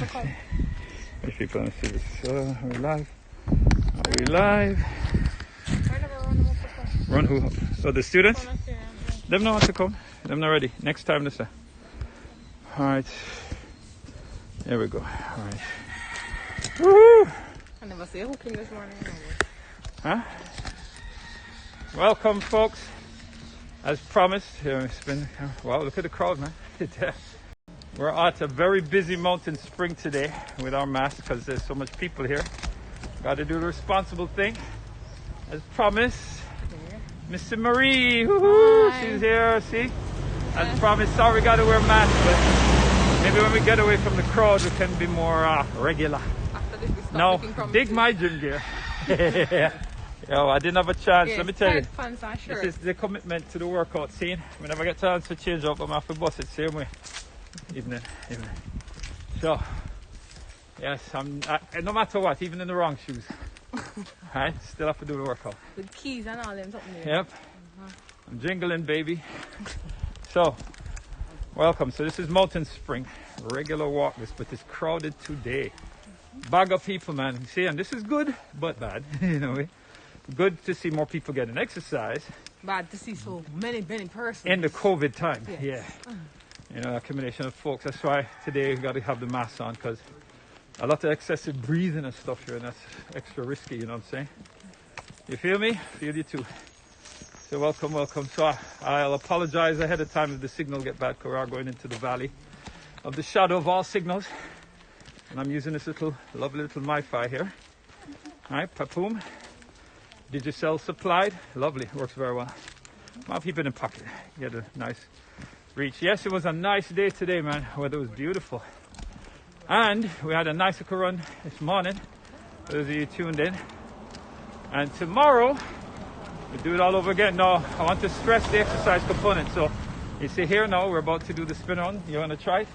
If people don't see this, are we live? Are we live? Run who? So the students? Them know how to come. Them not ready. Next time, listen. Alright. There we go. Alright. Woo! I never say who came this morning. Huh? Welcome, folks. As promised, it's been, wow, look at the crowd, man. We're at a very busy mountain spring today with our masks because there's so much people here. Got to do the responsible thing. As promised, Mr. Marie, woohoo, she's here, see? As promised, sorry we got to wear masks, but maybe when we get away from the crowd, we can be more regular. After this, we start No, dig my gym gear. Yo, I didn't have a chance, let me tell you. This is the commitment to the workout scene. We never get a chance to change up, I'm after bus it same way. Evening. So, yes, no matter what, even in the wrong shoes. Right, still have to do the workout. With keys and all them something. Yep. I'm jingling, baby. So, welcome. So this is Mountain Spring. Regular walk this, but it's crowded today. Bag of people, man. You see, and this is good, but bad. You know, good to see more people getting exercise. Bad to see so many persons. In the COVID time, yes. Yeah. You know, accumulation of folks. That's why today we got to have the mask on, because a lot of excessive breathing and stuff here, and that's extra risky, you know what I'm saying? You feel me? Feel you too. So welcome. So I'll apologize ahead of time if the signal get bad, because we are going into the valley of the shadow of all signals. And I'm using this lovely little MiFi here. All right, Papoom. Digicel supplied. Lovely, works very well. I'll keep it in pocket. Get a nice reach. Yes, it was a nice day today, man. Weather was beautiful. And we had a nice little run this morning. For those of you tuned in. And tomorrow, we do it all over again. No, I want to stress the exercise component. So, you see here now, we're about to do the spin on. You want to try it?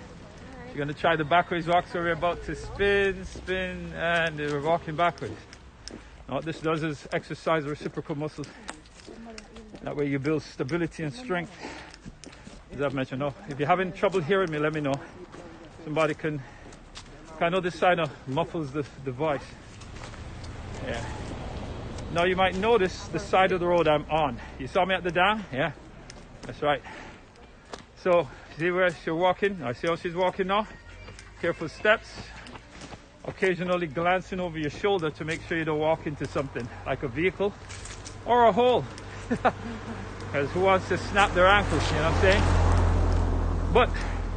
You're going to try the backways walk. So we're about to spin, and we're walking backwards. Now what this does is exercise reciprocal muscles. That way you build stability and strength. As I've mentioned, no, if you're having trouble hearing me, let me know. Somebody can, I know this sign muffles the voice. Yeah. Now you might notice the side of the road I'm on. You saw me at the dam? Yeah, that's right. So, see where she's walking? I see how she's walking now. Careful steps. Occasionally glancing over your shoulder to make sure you don't walk into something like a vehicle or a hole. Because who wants to snap their ankles, you know what I'm saying? But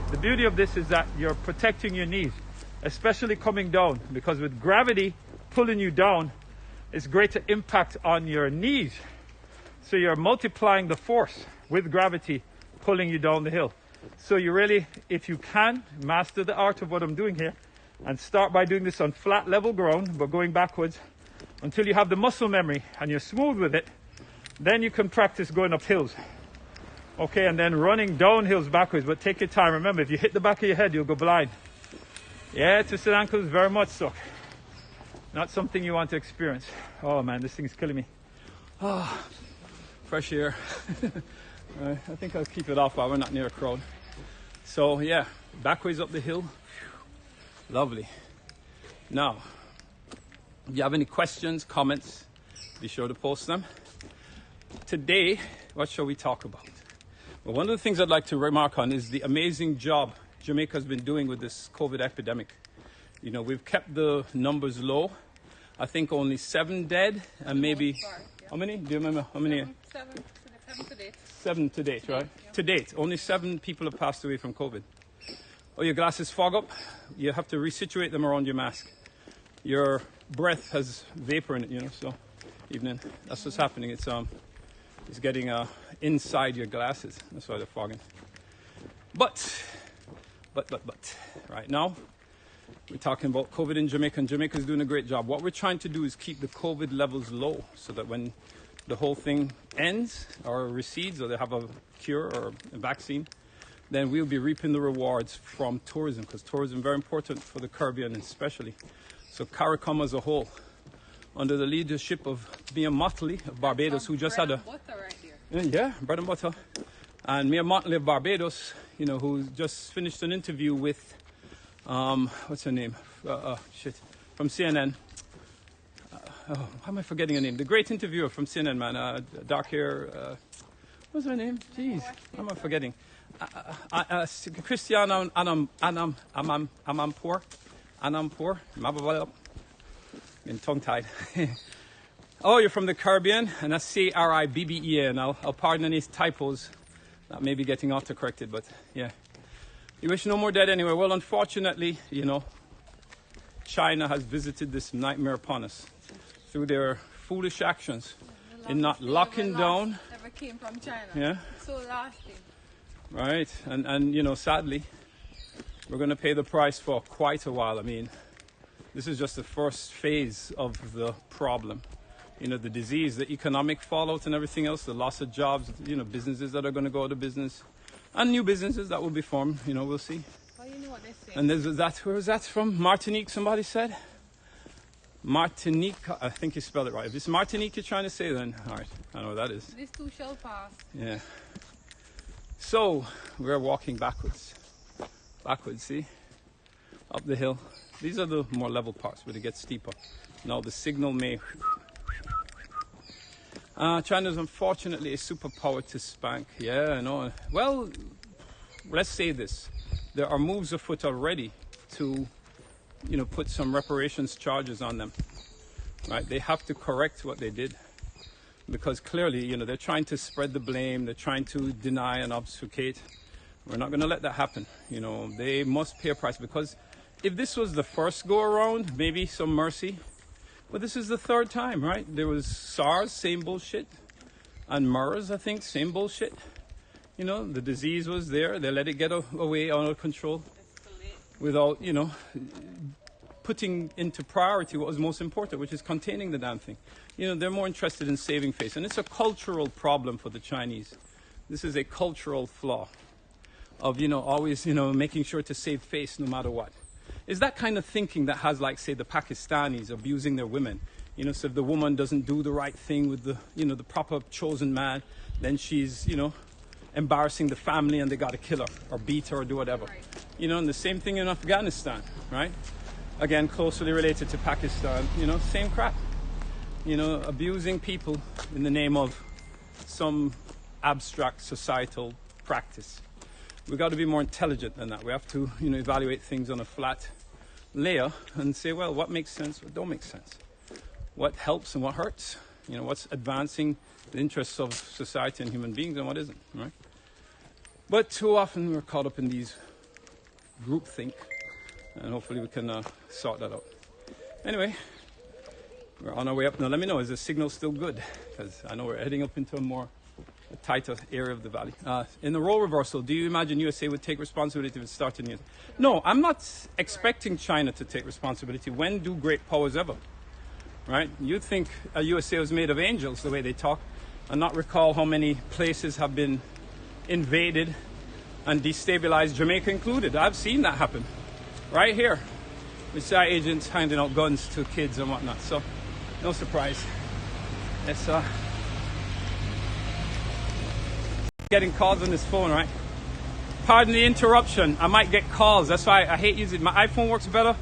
the beauty of this is that you're protecting your knees, especially coming down, because with gravity pulling you down, it's greater impact on your knees. So you're multiplying the force with gravity pulling you down the hill. So you really, if you can, master the art of what I'm doing here and start by doing this on flat level ground, but going backwards until you have the muscle memory and you're smooth with it. Then you can practice going up hills. Okay, and then running down hills backwards, but take your time. Remember, if you hit the back of your head, you'll go blind. Yeah, twisted ankles, very much so. Not something you want to experience. Oh man, this thing's killing me. Oh, fresh air. I think I'll keep it off while we're not near a crowd. So yeah, backways up the hill. Lovely. Now, if you have any questions, comments, be sure to post them. Today, what shall we talk about? Well, one of the things I'd like to remark on is the amazing job Jamaica has been doing with this COVID epidemic. You know, we've kept the numbers low. I think only 7 dead and maybe, how many? Do you remember how many? 7 to date. 7 to date, right? Yeah. To date, only 7 people have passed away from COVID. Oh, your glasses fog up? You have to resituate them around your mask. Your breath has vapor in it, you know, so evening. That's what's happening. It's getting inside your glasses. That's why they're fogging. But, right now, we're talking about COVID in Jamaica, and Jamaica's doing a great job. What we're trying to do is keep the COVID levels low so that when the whole thing ends or recedes or they have a cure or a vaccine, then we'll be reaping the rewards from tourism, because tourism is very important for the Caribbean especially. So CARICOM as a whole, under the leadership of Mia Motley of Barbados, who just had a... Yeah, bread and butter. And Mia Motley of Barbados, you know, who just finished an interview with what's her name? Shit, from CNN. How am I forgetting her name? The great interviewer from CNN, man. Dark hair. What's her name? Jeez, how am I forgetting? Christiana Anampur. In tongue-tied. Oh, you're from the Caribbean, and that's Caribbean. And I'll pardon any typos that may be getting auto-corrected, but yeah. You wish no more dead anyway. Well, unfortunately, you know, China has visited this nightmare upon us through their foolish actions in not locking down. Ever came from China. Yeah. So lasting. Right, and you know, sadly, we're going to pay the price for quite a while. I mean, this is just the first phase of the problem. You know, the disease, the economic fallout and everything else, the loss of jobs, you know, businesses that are going to go out of business, and new businesses that will be formed, you know, we'll see. Well, you know what they say. And where was that from? Martinique, somebody said? Martinique, I think you spelled it right. If it's Martinique you're trying to say, then all right, I know what that is. This too shall pass. Yeah. So, we're walking backwards. Backwards, see? Up the hill. These are the more level parts where it gets steeper. Now the signal may... China is unfortunately a superpower to spank. Yeah, I know. Well, let's say this. There are moves afoot already to, you know, put some reparations charges on them. Right? They have to correct what they did. Because clearly, you know, they're trying to spread the blame. They're trying to deny and obfuscate. We're not going to let that happen. You know, they must pay a price. Because if this was the first go around, maybe some mercy. But this is the third time, right? There was SARS, same bullshit. And MERS, I think, same bullshit. You know, the disease was there. They let it get away out of control without, you know, putting into priority what was most important, which is containing the damn thing. You know, they're more interested in saving face. And it's a cultural problem for the Chinese. This is a cultural flaw of, you know, always, you know, making sure to save face no matter what. Is that kind of thinking that has, like, say, the Pakistanis abusing their women. You know, so if the woman doesn't do the right thing with the, you know, the proper chosen man, then she's, you know, embarrassing the family and they got to kill her or beat her or do whatever. Right. You know, and the same thing in Afghanistan, right? Again, closely related to Pakistan, you know, same crap. You know, abusing people in the name of some abstract societal practice. We've got to be more intelligent than that. We have to, you know, evaluate things on a flat layer and say, well, what makes sense, what don't make sense? What helps and what hurts? You know, what's advancing the interests of society and human beings and what isn't, right? But too often we're caught up in these groupthink, and hopefully we can sort that out. Anyway, we're on our way up now. Let me know, is the signal still good? Because I know we're heading up into a tighter area of the valley. In the role reversal, do you imagine USA would take responsibility if it started news? No, I'm not expecting China to take responsibility. When do great powers ever? Right? You'd think USA was made of angels the way they talk, and not recall how many places have been invaded and destabilized, Jamaica included. I've seen that happen right here. We saw agents handing out guns to kids and whatnot, so no surprise. It's getting calls on this phone, right? Pardon the interruption. I might get calls. That's why I hate using my iPhone. Works better,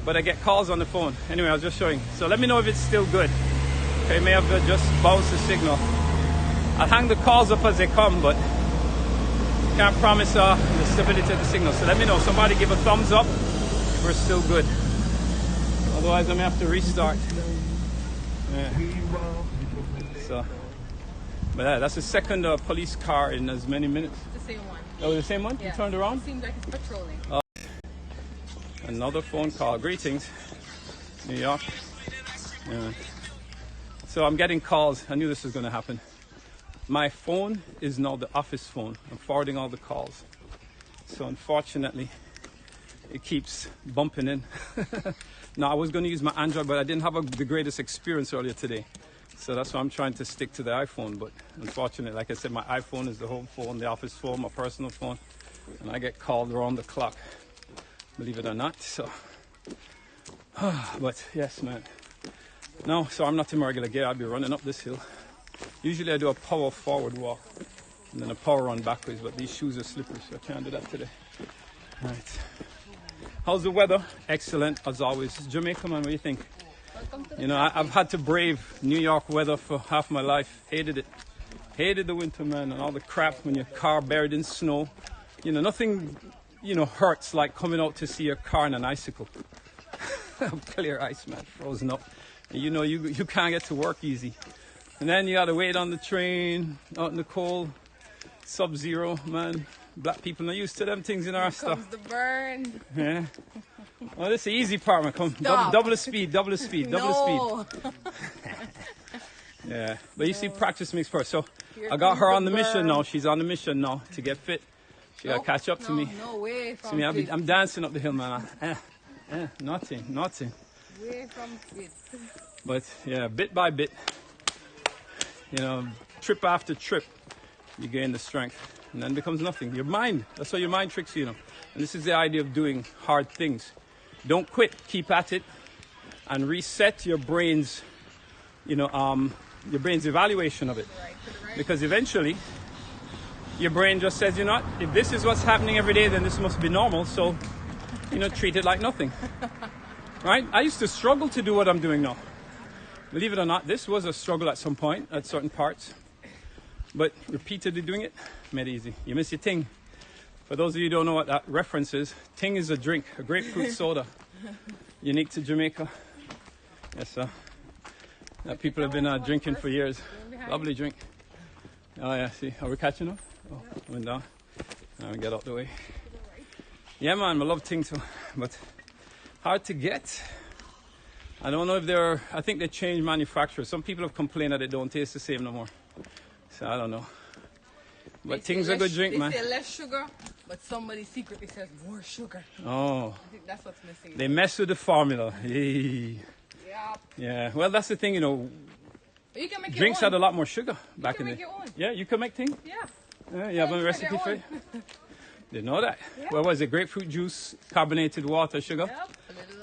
but I get calls on the phone. Anyway, I was just showing. So let me know if it's still good. Okay, may have just bounced the signal. I'll hang the calls up as they come, but can't promise the stability of the signal. So let me know. Somebody give a thumbs up if we're still good. Otherwise, I may have to restart. Yeah. So. But yeah, that's the second police car in as many minutes. The same one. Oh, the same one? Yeah. You turned around? It seems like it's patrolling. Another phone call. Greetings, New York. Yeah. So I'm getting calls. I knew this was going to happen. My phone is now the office phone. I'm forwarding all the calls. So unfortunately, it keeps bumping in. Now, I was going to use my Android, but I didn't have the greatest experience earlier today. So that's why I'm trying to stick to the iPhone. But unfortunately, like I said, my iPhone is the home phone, the office phone, my personal phone. And I get called around the clock, believe it or not. So, but yes, man. No, so I'm not in my regular gear. I'll be running up this hill. Usually I do a power forward walk and then a power run backwards, but these shoes are slippery, so I can't do that today. All right. How's the weather? Excellent, as always. Jamaica, man, what do you think? Welcome to the You know, I've had to brave New York weather for half my life. Hated it. Hated the winter, man, and all the crap when your car buried in snow. You know, nothing, hurts like coming out to see your car on an icicle. Clear ice, man, frozen up. And you can't get to work easy. And then you gotta wait on the train, out in the cold, sub-zero, man. Black people not used to them things in our stuff. comes the burn. Yeah. Well, this is the easy part, man. Come, double the speed, double the speed, double the speed. Yeah, but you see, practice makes first. So I got her on the mission now. She's on the mission now to get fit. She got to catch up to me. No way from See me, I'm dancing up the hill, man. Nothing. Way from fit. But yeah, bit by bit, trip after trip, you gain the strength, and then it becomes nothing. Your mind, that's how your mind tricks you, And this is the idea of doing hard things. Don't quit, keep at it, and reset your brain's, your brain's evaluation of it. Because eventually, your brain just says, if this is what's happening every day, then this must be normal. So, treat it like nothing. Right? I used to struggle to do what I'm doing now. Believe it or not, this was a struggle at some point, at certain parts. But repeatedly doing it, made it easy. You miss your ting. For those of you who don't know what that reference is, ting is a drink, a grapefruit soda, unique to Jamaica. Yes, sir. That people have been drinking for years. Lovely drink. Oh yeah, see, are we catching up? Oh, went down. Now we get out the way. Yeah, man, I love ting too, but hard to get. I don't know if I think they changed manufacturers. Some people have complained that they don't taste the same no more. So I don't know. But ting's a good drink, man. They say less sugar, but somebody secretly says more sugar. Oh. I think that's what's missing. They mess with the formula. Hey. Yeah. Yeah, well, that's the thing, But you can make drinks your had own. a lot more sugar back in You the can make your own. Yeah, you can make ting? Yeah. You have a make recipe your for it? own. Didn't know that. Yeah. What was it? Grapefruit juice, carbonated water, sugar? Yep.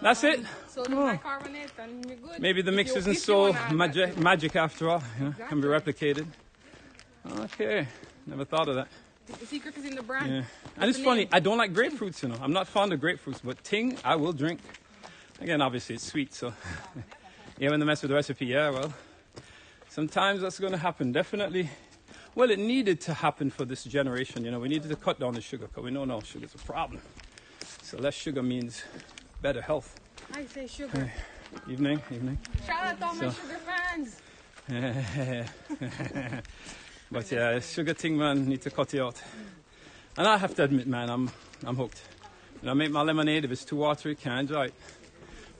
That's it? Sodium bicarbonate and you're good. Maybe the mix If you- isn't if you so wanna add that. magic after all. Can be replicated. Okay, never thought of that. The secret is in the brand. Yeah. And it's funny, I don't like grapefruits, I'm not fond of grapefruits, but ting, I will drink. Again, obviously it's sweet, so. Yeah, when they mess with the recipe, yeah, well. Sometimes that's going to happen, definitely. Well, it needed to happen for this generation, we needed to cut down the sugar, because we know now sugar's a problem. So less sugar means better health. I say sugar. Evening. Shout out to all my sugar fans. But yeah, sugar thing, man, need to cut it out. And I have to admit, man, I'm hooked. I make my lemonade. If it's too watery, can't enjoy it.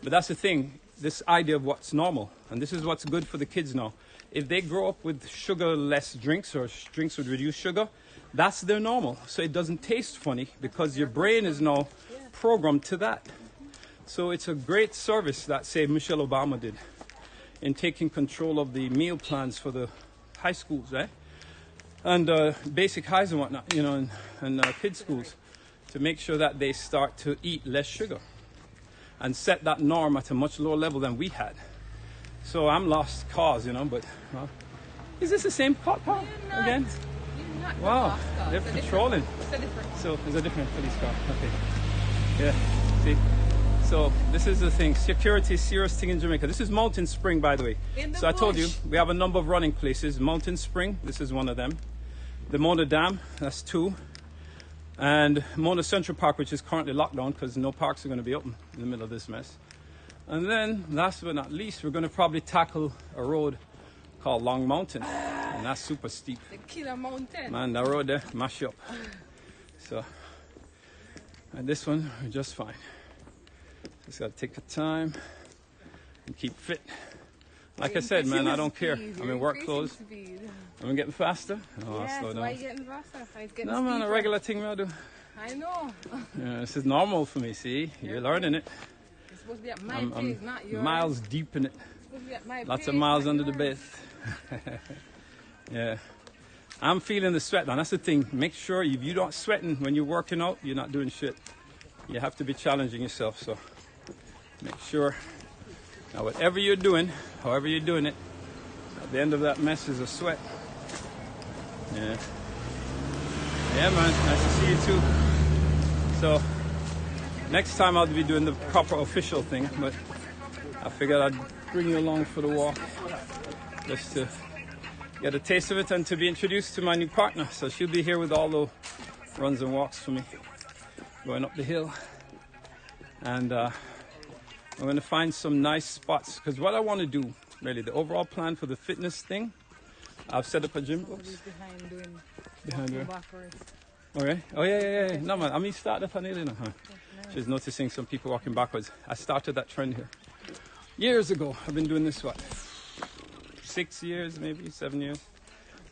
But that's the thing, this idea of what's normal, and this is what's good for the kids now. If they grow up with sugar-less drinks or drinks with reduced sugar, that's their normal. So it doesn't taste funny because your brain is now programmed to that. So it's a great service that, say, Michelle Obama did in taking control of the meal plans for the high schools, and basic highs and whatnot, and kids schools, to make sure that they start to eat less sugar and set that norm at a much lower level than we had. So I'm lost cause, but well, is this the same pot again? You're not Wow, lost cause. they're It's a patrolling. It's a different. So there's a different police car. Okay. Yeah. See. So this is the thing. Security is a serious thing in Jamaica. This is Mountain Spring, by the way. So I told you we have a number of running places. Mountain Spring, this is one of them. The Mona Dam, that's 2. And Mona Central Park, which is currently locked down because no parks are going to be open in the middle of this mess. And then, last but not least, we're going to probably tackle a road called Long Mountain. And that's super steep. The Killer Mountain. Man, that road there, mash up. So, and this one, we're just fine. Just got to take the time and keep fit. Like I said, man, I don't care. I'm in work clothes. I'm getting faster. Oh, I'll slow down. Why are you getting faster? It's getting No, man, a steeper. regular thing I do. I know. Yeah, this is normal for me, see? You're learning it. It's supposed to be at my I'm pace, not yours. miles deep in it. It's supposed to be at my Lots pace, of miles not under the yours. bed. Yeah. I'm feeling the sweat now. That's the thing. Make sure if you're not sweating when you're working out, you're not doing shit. You have to be challenging yourself. So make sure. Now, whatever you're doing, however you're doing it, at the end of that mess is a sweat. Yeah. Yeah, man. Nice to see you too. So Next time I'll be doing the proper official thing, but I figured I'd bring you along for the walk just to get a taste of it and to be introduced to my new partner. So she'll be here with all the runs and walks for me, going up the hill. And I'm going to find some nice spots, because what I want to do, really, the overall plan for the fitness thing, I've set up a gym. Oops. Behind where? All right. Oh, yeah. No, man, I mean, start up on it, huh? She's noticing some people walking backwards. I started that trend here years ago. I've been doing this, 6 years, maybe 7 years,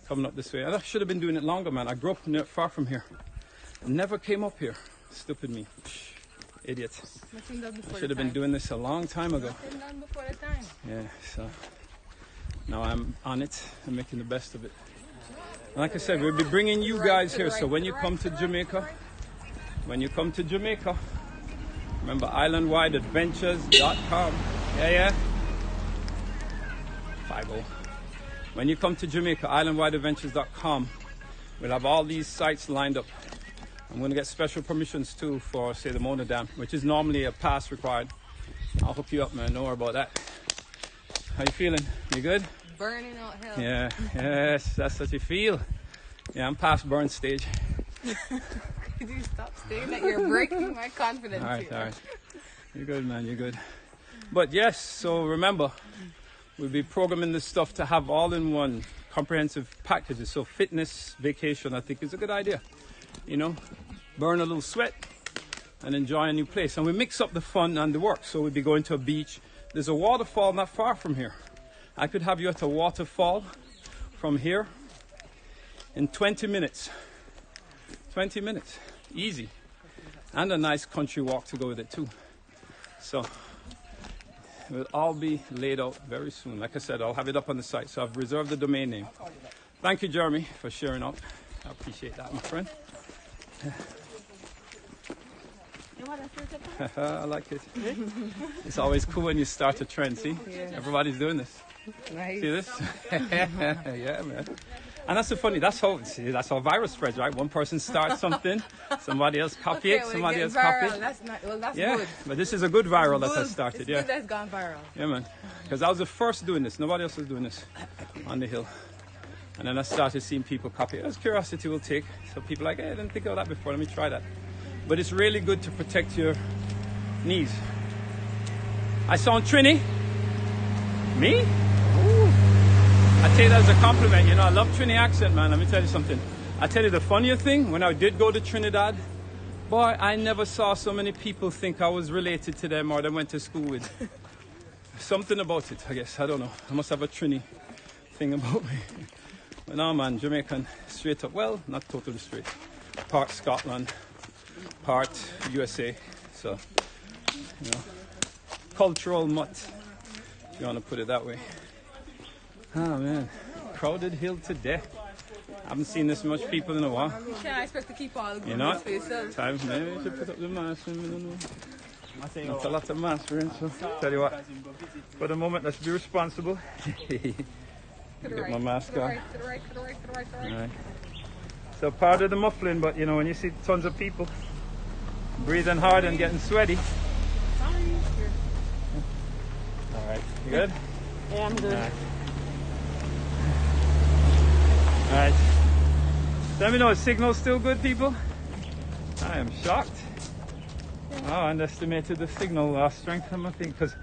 coming up this way. I should have been doing it longer, man. I grew up near, far from here. Never came up here. Stupid me. Idiot. I should have been doing this a long time ago. Yeah, so now I'm on it and making the best of it. And like I said, we'll be bringing you guys here. So when you come to Jamaica, remember islandwideadventures.com. Yeah. 50. When you come to Jamaica, islandwideadventures.com, we'll have all these sites lined up. I'm going to get special permissions too for, say, the Mona Dam, which is normally a pass required. I'll hook you up, man. Don't worry about that. How you feeling? You good? Burning out hell. Yeah, yes, that's what you feel. Yeah, I'm past burn stage. Could you stop saying that? You're breaking my confidence. All right. You're good, man. You're good. But yes, so remember, we'll be programming this stuff to have all-in-one comprehensive packages. So fitness, vacation, I think is a good idea. You know, burn a little sweat and enjoy a new place. And we mix up the fun and the work. So we'll be going to a beach. There's a waterfall not far from here. I could have you at a waterfall from here in 20 minutes. 20 minutes, easy. And a nice country walk to go with it too. So it will all be laid out very soon. Like I said, I'll have it up on the site. So I've reserved the domain name. Thank you, Jeremy, for sharing up. I appreciate that, my friend. I like it. It's always cool when you start a trend, see? Yeah. Everybody's doing this. Nice. See this? Yeah, man. And that's the funny, that's how viral spreads, right? One person starts something, somebody else copy it, somebody else copy it. That's yeah, good. But this is a good viral that has started, It's good that's gone viral. Yeah, man. Because I was the first doing this. Nobody else was doing this on the hill. And then I started seeing people copy it. As curiosity will take. So people are like, hey, I didn't think of that before. Let me try that. But it's really good to protect your knees. I sound Trini. Me? Ooh. I take that as a compliment. You know, I love Trini accent, man. Let me tell you something. I tell you the funniest thing, when I did go to Trinidad, boy, I never saw so many people think I was related to them or they went to school with. Something about it, I guess. I don't know. I must have a Trini thing about me. But no, man, Jamaican, straight up. Well, not totally straight. Part Scotland, part USA. So, you know, cultural mutt, if you want to put it that way. Oh, man. Crowded hill to death. I haven't seen this much people in a while. You can't expect to keep all the you know, for yourself. Time, maybe you should put up the mask. Not a lot of masks, so tell you what. For the moment, let's be responsible. Get my mask on. To the right. All right. So part of the muffling, but you know, when you see tons of people breathing hard and getting sweaty. All right, you good? Yeah, I'm good. All right. Let me know, is signal still good, people? I am shocked. Oh, I underestimated the signal strength on my thing, because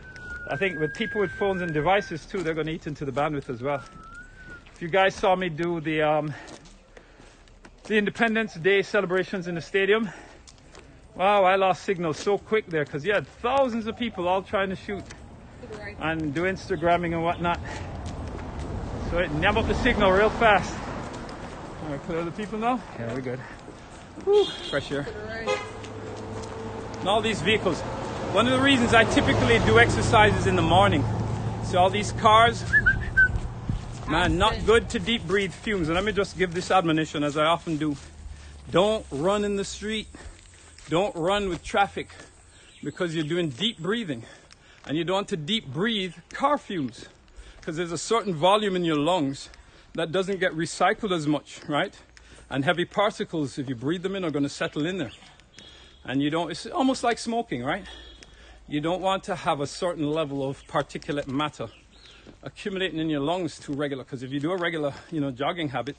I think with people with phones and devices too, they're going to eat into the bandwidth as well. If you guys saw me do the Independence Day celebrations in the stadium, wow, I lost signal so quick there, because you had thousands of people all trying to shoot and do Instagramming and whatnot. So it nabbed up the signal real fast. All right, clear the people now? Yeah, we're good. Whew, fresh air. And all these vehicles. One of the reasons I typically do exercises in the morning. See all these cars? Man, not good to deep breathe fumes. And let me just give this admonition, as I often do. Don't run in the street. Don't run with traffic, because you're doing deep breathing. And you don't want to deep breathe car fumes, because there's a certain volume in your lungs that doesn't get recycled as much, right? And heavy particles, if you breathe them in, are going to settle in there. And you don't, it's almost like smoking, right? You don't want to have a certain level of particulate matter accumulating in your lungs too regular, because if you do a regular, jogging habit,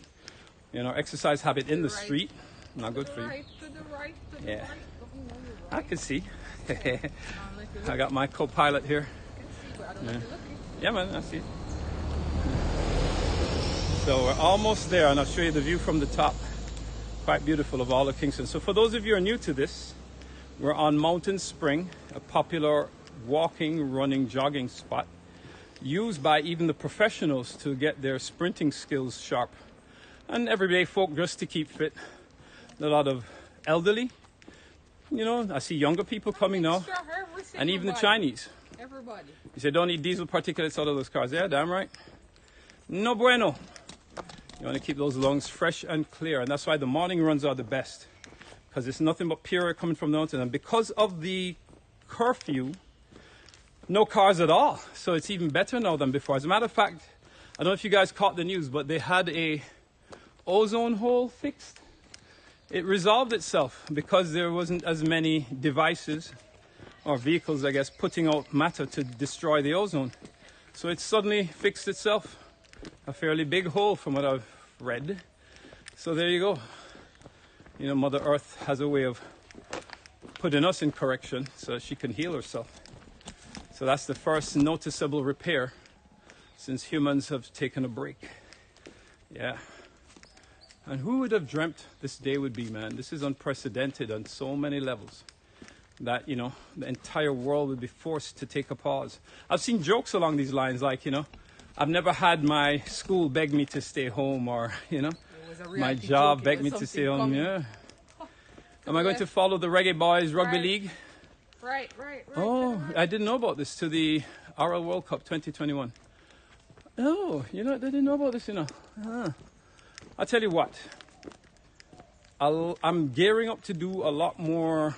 exercise habit in the street, not good for you. Yeah, I can see. I got my co-pilot here. Yeah, man, I see. So we're almost there, and I'll show you the view from the top. Quite beautiful of all of Kingston. So for those of you who are new to this, we're on Mountain Spring, a popular walking, running, jogging spot used by even the professionals to get their sprinting skills sharp. And everyday folk just to keep fit. A lot of elderly, I see younger people coming now, and even the Chinese. Everybody. You say don't need diesel particulates out of those cars. Yeah, damn right. No bueno. You want to keep those lungs fresh and clear, and that's why the morning runs are the best, because it's nothing but pure air coming from the mountain. And because of the curfew, no cars at all. So it's even better now than before. As a matter of fact, I don't know if you guys caught the news, but they had a ozone hole fixed. It resolved itself because there wasn't as many devices or vehicles, I guess, putting out matter to destroy the ozone. So it suddenly fixed itself. A fairly big hole from what I've read. So there you go. Mother Earth has a way of putting us in correction so she can heal herself. So that's the first noticeable repair since humans have taken a break. Yeah. And who would have dreamt this day would be, man? This is unprecedented on so many levels that, the entire world would be forced to take a pause. I've seen jokes along these lines like, I've never had my school beg me to stay home, or, my job beg me to stay home. Yeah. Am I going to follow the Reggae Boys Rugby League? Right. Oh, I didn't know about this, to the RL World Cup 2021. Oh, I didn't know about this, I'll tell you what. I'm gearing up to do a lot more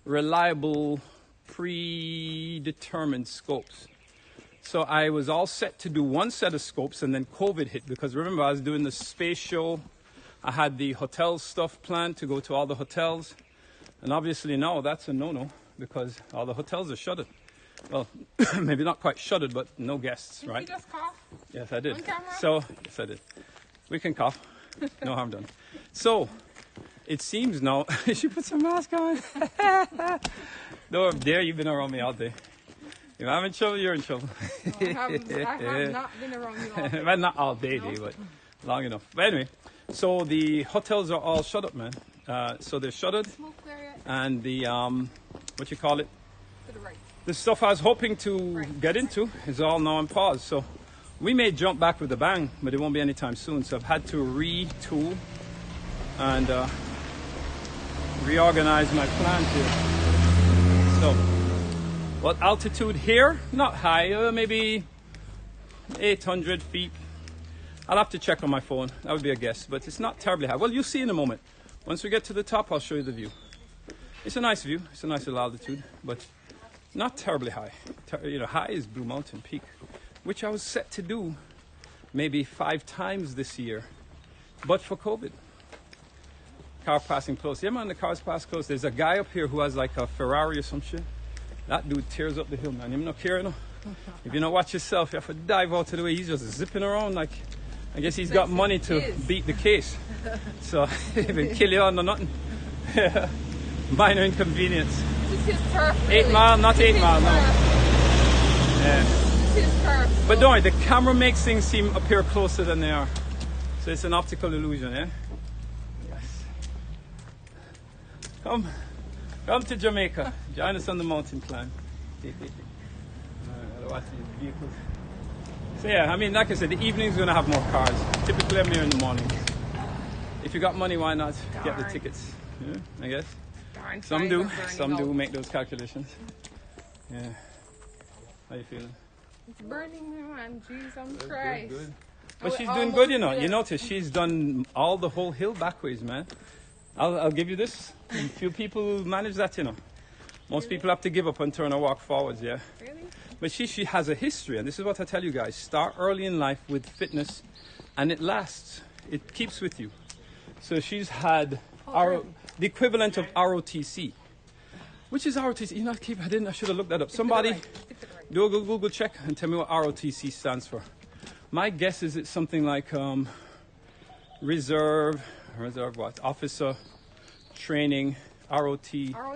reliable, predetermined scopes. So I was all set to do one set of scopes, and then COVID hit, because remember I was doing the space show. I had the hotel stuff planned to go to all the hotels. And obviously now that's a no-no, because all the hotels are shuttered. Well, maybe not quite shuttered, but no guests, right? Did you just cough? Yes, I did. On camera? Yes, I did. We can cough. No harm done. So it seems now, she put some mask on. No, there you've been around me all day. If I'm in trouble, you're in trouble. I have not been around you all day. Well, not all day, but long enough. But anyway, so the hotels are all shut up, man. So they're shuttered. And the, what you call it? To the right. The stuff I was hoping to get into is all now on pause. So we may jump back with a bang, but it won't be anytime soon. So I've had to retool and reorganize my plans here. So, what altitude here? Not high, maybe 800 feet. I'll have to check on my phone. That would be a guess, but it's not terribly high. Well, you'll see in a moment. Once we get to the top, I'll show you the view. It's a nice view. It's a nice little altitude, but not terribly high. High is Blue Mountain Peak, which I was set to do maybe 5 times this year, but for COVID. Car passing close. Yeah, man, the cars pass close. There's a guy up here who has like a Ferrari or some shit. That dude tears up the hill, man. Him not care, no. If you don't watch yourself, you have to dive out of the way. He's just zipping around like, I guess he's got money to beat the case. So, even kill you on or nothing. Minor inconvenience. This is turf. 8 mile, not 8 mile, no. Yeah. This is turf. But don't worry, the camera makes things appear closer than they are. So it's an optical illusion, yeah? Yes. Come to Jamaica. Join us on the mountain climb. Watch these vehicles. So yeah, I mean, like I said, the evening's gonna have more cars. Typically I'm here in the morning. If you got money, why not get the tickets? Yeah, I guess. Some do make those calculations. Yeah. How you feeling? It's burning, man. Jesus Christ. Good. But she's doing good, You notice she's done all the whole hill backways, man. I'll give you this. A few people manage that, Most people have to give up and turn or walk forwards, yeah. Really? But she has a history, and this is what I tell you guys. Start early in life with fitness, and it lasts. It keeps with you. So she's had the equivalent of ROTC. Which is ROTC? You know, I should have looked that up. Somebody do a Google check and tell me what ROTC stands for. My guess is it's something like reserve what? Officer Training, ROT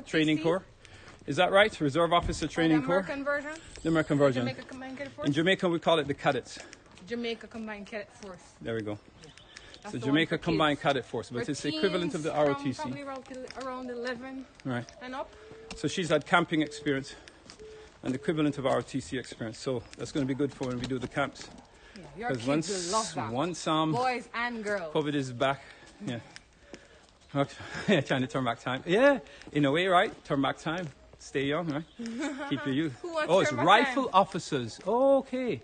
Training Corps. Is that right? Reserve Officer Training Corps? The American version? The American version. Jamaica Combined Cadet Force? In Jamaica, we call it the cadets. Jamaica Combined Cadet Force. There we go. That's the the Jamaica one for Combined kids. Cadet Force, but For it's the equivalent of the teens ROTC. from probably around 11 Right. and up. So she's had camping experience and the equivalent of ROTC experience. So that's going to be good for when we do the camps. Yeah, your Because kids will love that. once Boys and girls. COVID is back, yeah. Okay. Trying to turn back time. Yeah, in a way, right? Turn back time. Stay young, right? Keep your youth. Who wants Oh, to it's turn back rifle time? officers. Oh, okay.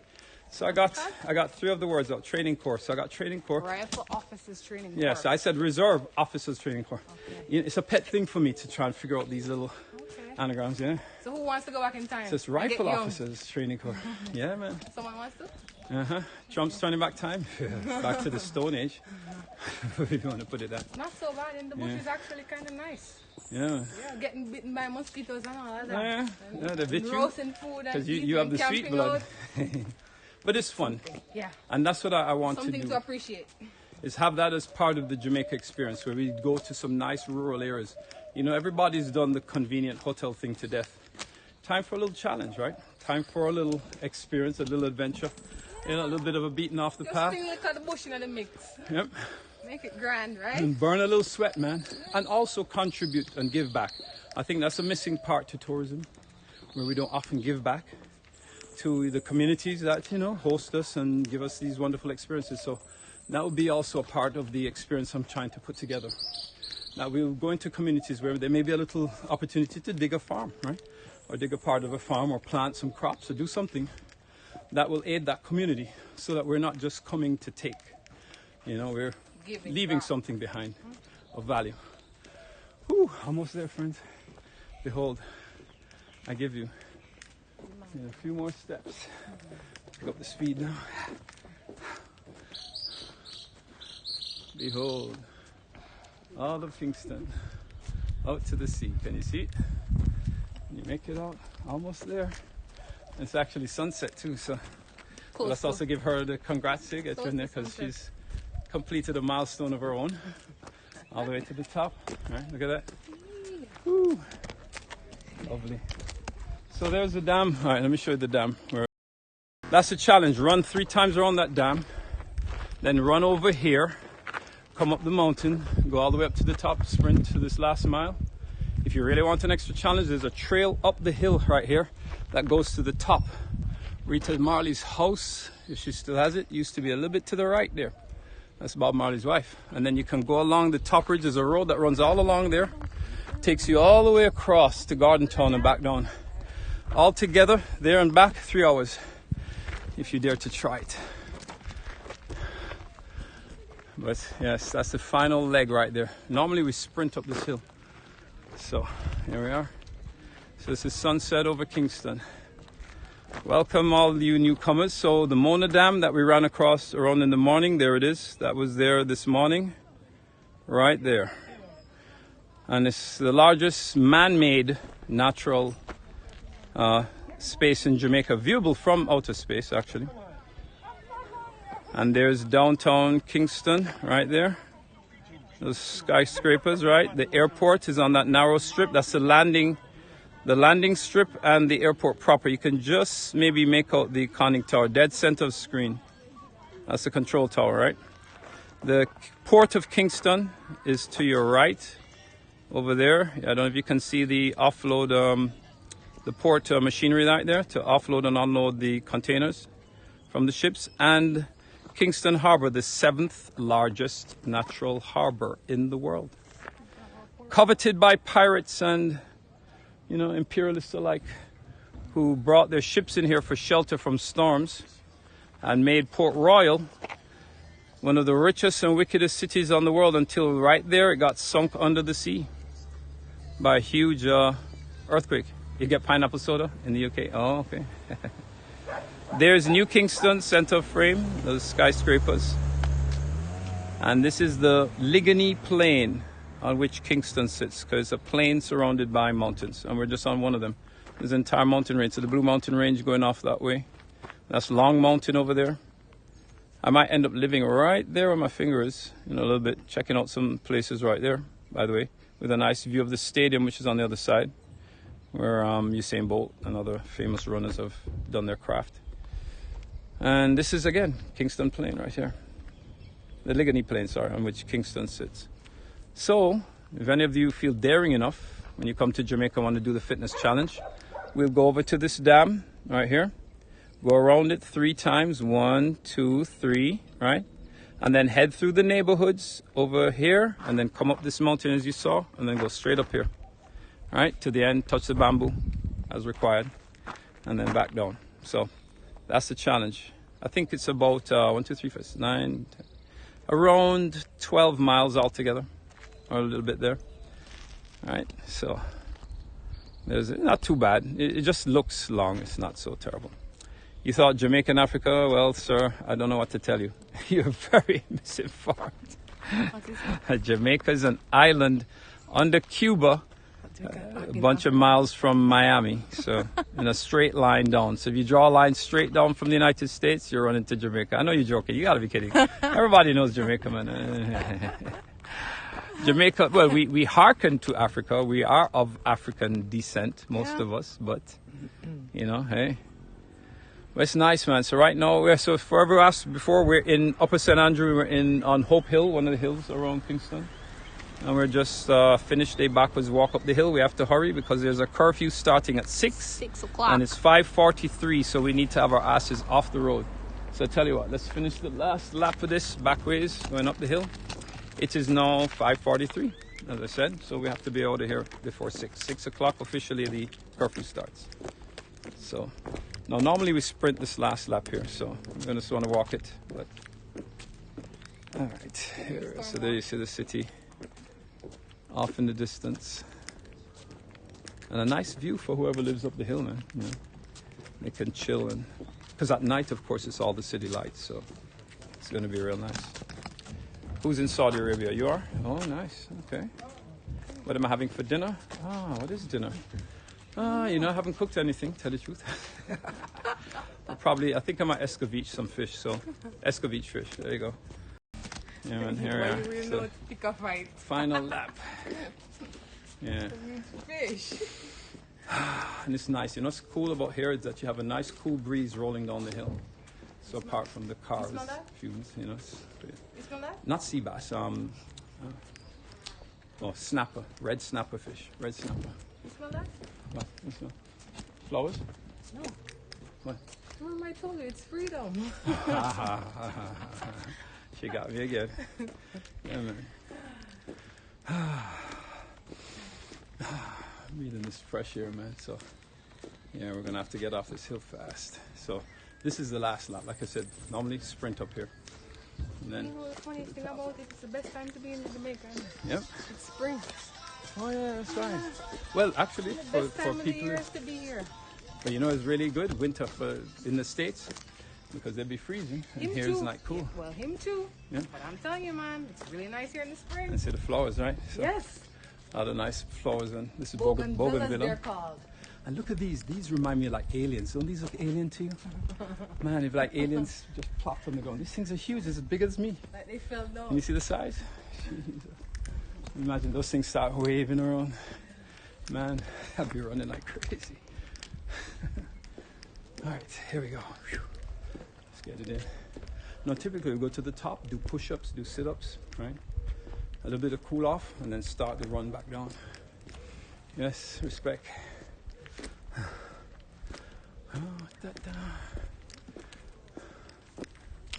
So I got 3 of the words out. Training Corps. So I got Training Corps. Rifle Officers Training Corps. Yes, I said Reserve Officers Training Corps. Okay. It's a pet thing for me to try and figure out these little Okay. anagrams, yeah? So who wants to go back in time? So it's and Rifle get young? Officers Training Corps. Yeah, man. Someone wants to? Uh-huh. Trump's turning back time. Back to the Stone Age. If you want to put it that. Not so bad. In the bush is actually kind of nice. Yeah. Yeah, getting bitten by mosquitoes and all of that. Yeah, And they bit you. roasting food and Because you eating have the and sweet camping blood. out. But it's fun. Yeah, And that's what I want something to to do. appreciate. Is have that as part of the Jamaica experience where we go to some nice rural areas. You know, everybody's done the convenient hotel thing to death. Time for a little challenge, right? Time for a little experience, a little adventure. You know, a little bit of a beating off the Just path. thing like the bush in the mix. Yep. Make it grand, right? And burn a little sweat, man. And also contribute and give back. I think that's a missing part to tourism, where we don't often give back to the communities that, you know, host us and give us these wonderful experiences. So that would be also a part of the experience I'm trying to put together. Now we'll go into communities where there may be a little opportunity to dig a farm, right? Or dig a part of a farm or plant some crops or do something that will aid that community so that we're not just coming to take. You know, we're leaving something behind of value. Whew, almost there, friends. Behold, I give you a few more steps. Pick up the speed now. Behold, all of Kingston out to the sea. Can you see it? Can you make it out? Almost there. It's actually sunset too, so let's also give her the congrats to get her in there because she's completed a milestone of her own. All the way to the top. All right, look at that. Woo. Lovely. So there's the dam. All right, let me show you the dam. That's the challenge. Run 3 times around that dam, then run over here, come up the mountain, go all the way up to the top, sprint to this last mile. If you really want an extra challenge, there's a trail up the hill right here that goes to the top. Rita Marley's house, if she still has it, used to be a little bit to the right there. That's Bob Marley's wife. And then you can go along the top ridge. There's a road that runs all along there. Takes you all the way across to Garden Town and back down. All together, there and back, 3 hours, if you dare to try it. But yes, that's the final leg right there. Normally we sprint up this hill. So here we are. So this is sunset over Kingston. Welcome all you newcomers. So the Mona Dam that we ran across around in the morning, there it is. That was there this morning, right there. And it's the largest man-made natural space in Jamaica, viewable from outer space actually. And there's downtown Kingston right there. Those skyscrapers, right? The airport is on that narrow strip. That's the landing strip and the airport proper. You can just maybe make out the conning tower, dead center of screen. That's the control tower, right? The port of Kingston is to your right over there. I don't know if you can see the offload, the port machinery right there to offload and unload the containers from the ships. And Kingston Harbor, the 7th largest natural harbor in the world. Coveted by pirates and, you know, imperialists alike who brought their ships in here for shelter from storms and made Port Royal one of the richest and wickedest cities on the world until right there it got sunk under the sea by a huge earthquake. You get pineapple soda in the UK? Oh, okay. There's New Kingston center frame, those skyscrapers. And this is the Ligony Plain on which Kingston sits, because it's a plain surrounded by mountains, and we're just on one of them. There's an entire mountain range, so the Blue Mountain Range going off that way. That's Long Mountain over there. I might end up living right there where my finger is, a little bit, checking out some places right there, by the way, with a nice view of the stadium, which is on the other side, where Usain Bolt and other famous runners have done their craft. And this is, again, Kingston Plain right here. The Ligony Plain, sorry, on which Kingston sits. So, if any of you feel daring enough, when you come to Jamaica and want to do the fitness challenge, we'll go over to this dam right here. Go around it 3 times, 1, 2, 3, right? And then head through the neighborhoods over here, and then come up this mountain as you saw, and then go straight up here, right? To the end, touch the bamboo as required, and then back down. So that's the challenge. I think it's about 1, 2, 3, 4, 9, 10, around 12 miles altogether, or a little bit there. All right, so there's not too bad. It just looks long. It's not so terrible. You thought Jamaica and Africa? Well, sir, I don't know what to tell you. You're very misinformed. Jamaica is an island under Cuba, a bunch of miles from Miami, so in a straight line down. So if you draw a line straight down from the United States, you're running to Jamaica. I know you're joking. You got to be kidding. Everybody knows Jamaica, man. Jamaica, well, we hearken to Africa. We are of African descent, most of us, but, hey. Well, it's nice, man. So right now, so for everyone else, before we're in Upper St. Andrew, we're on Hope Hill, one of the hills around Kingston. And we're just finished a backwards walk up the hill. We have to hurry because there's a curfew starting at 6. 6 o'clock. And it's 5:43, so we need to have our asses off the road. So I tell you what, let's finish the last lap of this Backways going up the hill. It is now 5:43, as I said, so we have to be out of here before 6. 6 o'clock officially the curfew starts. So now normally we sprint this last lap here, so I'm going to just want to walk it. But all right, here. So there you see the city off in the distance, and a nice view for whoever lives up the hill, man. They can chill, and because at night, of course, it's all the city lights, so it's going to be real nice. Who's in Saudi Arabia? You are? Oh, nice. Okay. What am I having for dinner? What is dinner? I haven't cooked anything, tell the truth. I think I might escovitch some fish, so escovitch fish, there you go. Yeah, man, here we are. So, final lap. Yeah. Fish. And it's nice. What's cool about here is that you have a nice cool breeze rolling down the hill. So apart from the cars, fumes, it's great. You smell that? Not sea bass, snapper, red snapper fish, red snapper. You smell that? What? You smell? Flowers? No. What? Remember I told you, it's freedom. She got me again. Yeah, man. Breathing this fresh air, man. So, yeah, we're gonna have to get off this hill fast. So, this is the last lap. Like I said, normally sprint up here. And then. The funny thing about it, it's the best time to be in Jamaica. Yep. It's spring. Oh yeah, that's right. Well, actually, for Best people, time of the year to be here. but it's really good winter in the States because they'd be freezing, and Him here it's too. like cool. Well, him too. Yeah. But I'm telling you, man, it's really nice here in the spring. And see the flowers, right? So, Yes. all the nice flowers, and this is Bougainvillas, bougainvillea. they're called. And look at these. These remind me of like aliens. Don't these look alien to you? Man, if like aliens just plopped on the ground. These things are huge. It's as big as me. Like they fell down. Can you see the size? Jesus. Imagine those things start waving around. Man, I'd be running like crazy. All right, here we go. Whew. Let's get it in. Now, typically we go to the top, do push-ups, do sit-ups, right? A little bit of cool off, and then start the run back down. Yes, respect.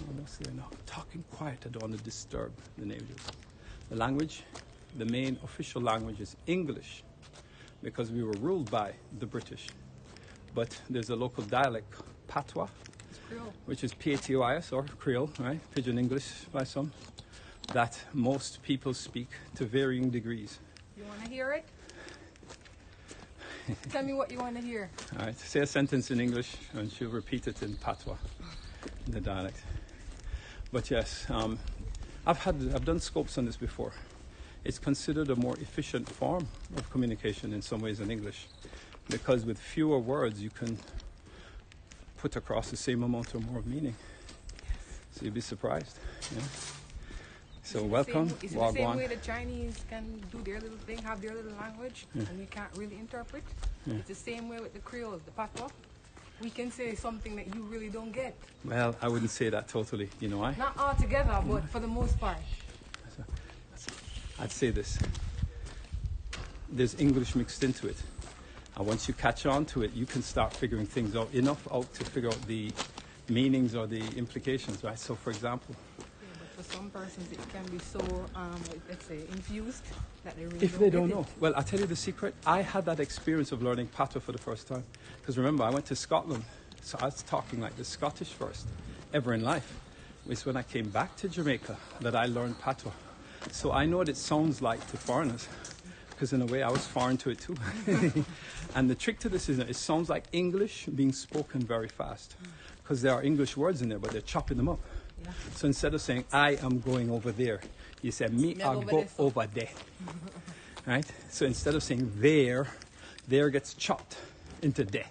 Almost there now. Talking quiet, I don't want to disturb the neighbors. The language, the main official language is English, because we were ruled by the British. But there's a local dialect, Patois, which is P-A-T-O-I-S, or Creole, right? Pidgin English by some, that most people speak to varying degrees. You want to hear it? Tell me what you want to hear. All right, say a sentence in English, and she'll repeat it in Patois, in the dialect. But yes, I've done scopes on this before. it's considered a more efficient form of communication in some ways than English, because with fewer words you can put across the same amount or more of meaning. So you'd be surprised. Yeah. So welcome. Is it the same way the Chinese can do their little thing, have their little language, and we can't really interpret? It's the same way with the Creoles, the patois. We can say something that you really don't get. Well, I wouldn't say that totally. You know why? Not altogether, but for the most part. I'd say this. There's English mixed into it. And once you catch on to it, you can start figuring things out, enough out to figure out the meanings or the implications, right? So, for example, For some persons, it can be so, let's say, infused that they really if they don't get know. it. Well, I'll tell you the secret. I had that experience of learning patois for the first time. Because remember, I went to Scotland, so I was talking like the Scottish first, ever in life. It's when I came back to Jamaica that I learned patois. So I know what it sounds like to foreigners, because in a way I was foreign to it too. And the trick to this is that it sounds like English being spoken very fast, because there are English words in there, but they're chopping them up. Yeah. So instead of saying, I am going over there, you say, me, I go over there. Right? So instead of saying there gets chopped into there.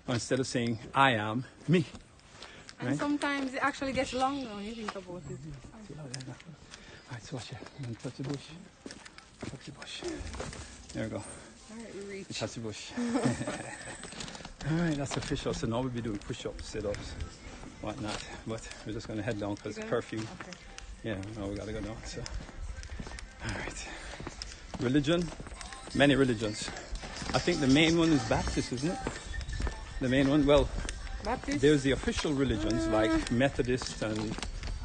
Or instead of saying, I am, me. And Right? sometimes it actually gets longer when you think about it. Right, so watch it. I'm gonna touch the bush. Touch the bush. There we go. All right, we reach. Touch the bush. All right, that's official. So now we'll be doing push-ups, sit-ups, whatnot. But we're just going to head down because curfew. Okay. Yeah, no, we got to go down. So, all right. Religion, many religions. I think the main one is Baptist, isn't it? The main one. Well, Baptist, there's the official religions like Methodist and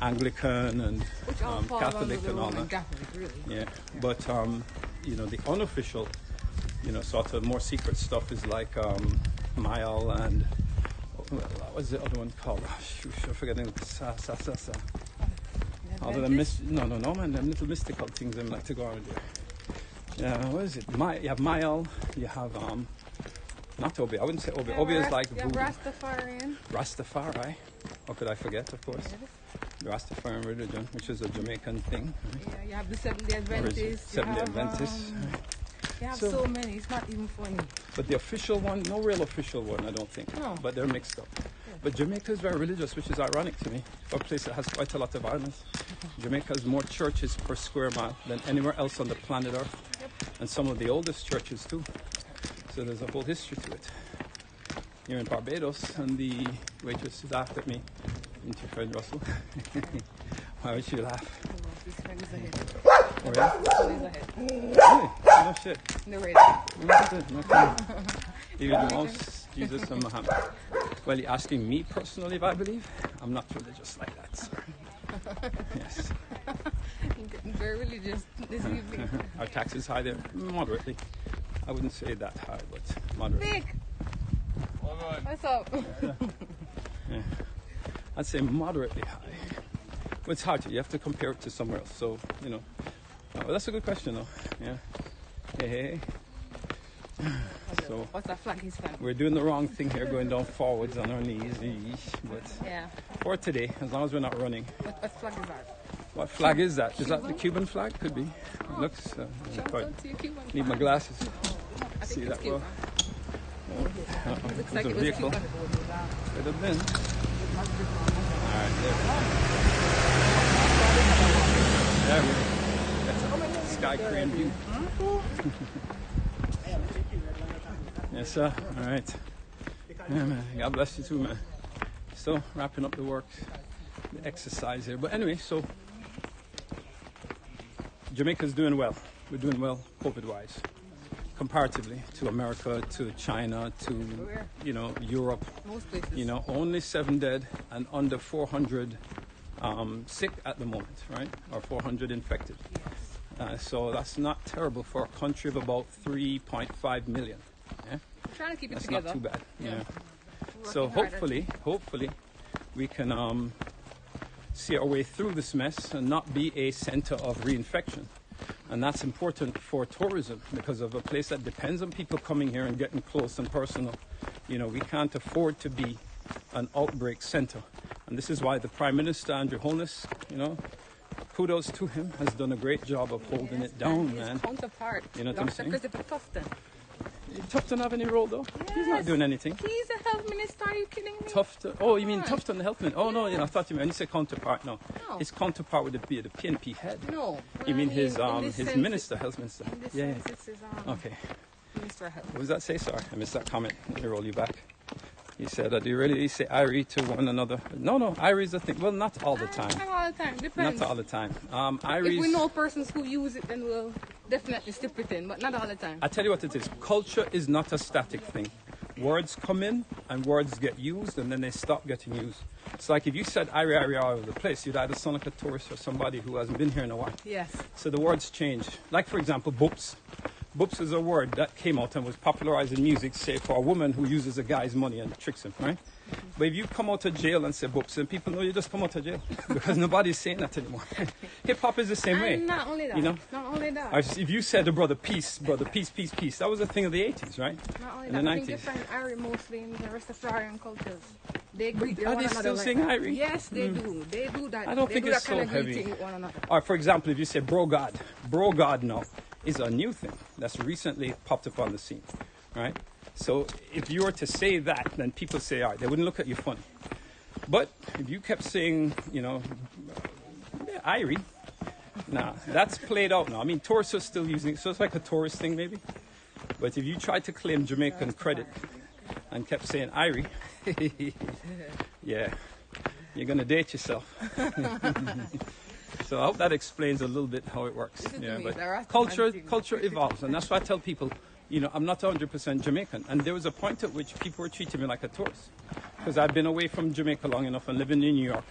Anglican and which all fall under Catholic the and all Roman that. Catholic, really. Yeah, but you know, the unofficial, you know, sort of more secret stuff is like Mayal and what was the other one called? Oh, shoot, I'm forgetting. Other than no, man, them little mystical things I like to go around there. Yeah, what is it? You have Mayal, you have not Obi. I wouldn't say Obi. Obi is like yeah, voodoo. Rastafarian. Rastafari. How could I forget? Of course, the Rastafarian religion, which is a Jamaican thing. Right? Yeah, you have the Seventh-day Adventists. Seventh-day Adventists. You have So- so many. It's not even funny. But the official one, no real official one, I don't think. No. But they're mixed up. But Jamaica is very religious, which is ironic to me. For a place that has quite a lot of violence. Jamaica has more churches per square mile than anywhere else on the planet Earth. Yep. And some of the oldest churches too. So there's a whole history to it. Here in Barbados, and the waitress laughed at me. Isn't your friend Russell? Why would she laugh? This one is ahead. Oh yeah? This one is ahead. Really? No shit. The radar. Even most Jesus and Muhammad. Well, you're asking me personally if I believe? I'm not religious like that, sir. Yes. You're getting very religious this evening. Are taxes high there? Moderately. I wouldn't say that high, but moderately. Vic! What's up? Yeah. I'd say moderately high. But it's hard to. You have to compare it to somewhere else. So, you know. Well, that's a good question, though. Yeah. Hey. So What's that flag he's flying? we're doing the wrong thing here, going down forwards on our knees. But Yeah. for today, as long as we're not running. What flag is that? What flag is that? Is that the Cuban flag? Could be. It looks. Shout quite- out to your Cuban Need my flag. glasses. I See think that it's well. Cuban. Looks like There's it a was vehicle. Cuban. Could have been. All right, there we go. That's a sky crane view. Yes, sir. All right. Yeah, man. God bless you too, man. Still wrapping up the work, the exercise here. But anyway, so Jamaica's doing well. We're doing well COVID-wise, comparatively to America, to China, to Europe. Most places. You know, only 7 dead and under 400 sick at the moment, right? Or 400 infected. Yes. So that's not terrible for a country of about 3.5 million. Yeah? We're trying to keep it That's together. not too bad. Yeah. Yeah. We're So working harder. hopefully, we can see our way through this mess and not be a center of reinfection. And that's important for tourism because of a place that depends on people coming here and getting close and personal. You know, we can't afford to be an outbreak center. And this is why the Prime Minister, Andrew Holness, kudos to him. Has done a great job of holding it down, and his man. counterpart, You know what I'm Dr. saying? Christopher Tufton. Tufton have any role though? He's not Yes. doing anything. He's a health minister. Are you kidding me? Tufton. Oh, you mean Come on. Tufton, the health minister? Oh no, I thought you meant when you say counterpart. No, No. his counterpart would be the PNP head. No. You mean his in this his sense, minister, health minister? In this Yeah. sense, it's his Okay. Minister of Health. What does that say? Sorry, I missed that comment. Let me roll you back. He said, do you really say Irie to one another? No, Irie's the thing. Well, not all the time. Not all the time. Depends. Not all the time. If we Irie's... know persons who use it, then we'll definitely slip it in, but not all the time. I tell you what it is. Culture is not a static thing. Words come in and words get used and then they stop getting used. It's like if you said Irie all over the place, you'd either sound like a tourist or somebody who hasn't been here in a while. Yes. So the words change. Like, for example, boops. Boops is a word that came out and was popularized in music, say, for a woman who uses a guy's money and tricks him, right? But if you come out of jail and say boops, then people know you just come out of jail because nobody's saying that anymore. Hip-hop is the same way. And not only that. You know? Not only that. If you said to brother, peace, peace, that was a thing of the 80s, right? Not only In that. the I think 90s. you find Irie mostly in the Rastafarian cultures. They greet Are one they another still like saying that. Irie? Yes, they do. They do that. I don't they think do it's that kind so of heavy. greeting with one another. Or, for example, if you say bro God now is a new thing that's recently popped up on the scene, right? So if you were to say that, then people say, all right, they wouldn't look at you funny. But if you kept saying, Irie, nah, that's played out now. I mean, tourists are still using it, so it's like a tourist thing maybe. But if you tried to claim Jamaican credit and kept saying Irie, yeah, you're going to date yourself. So I hope that explains a little bit how it works. Yeah, but culture evolves, and that's why I tell people, I'm not 100% Jamaican. And there was a point at which people were treating me like a tourist, because I've been away from Jamaica long enough and living in New York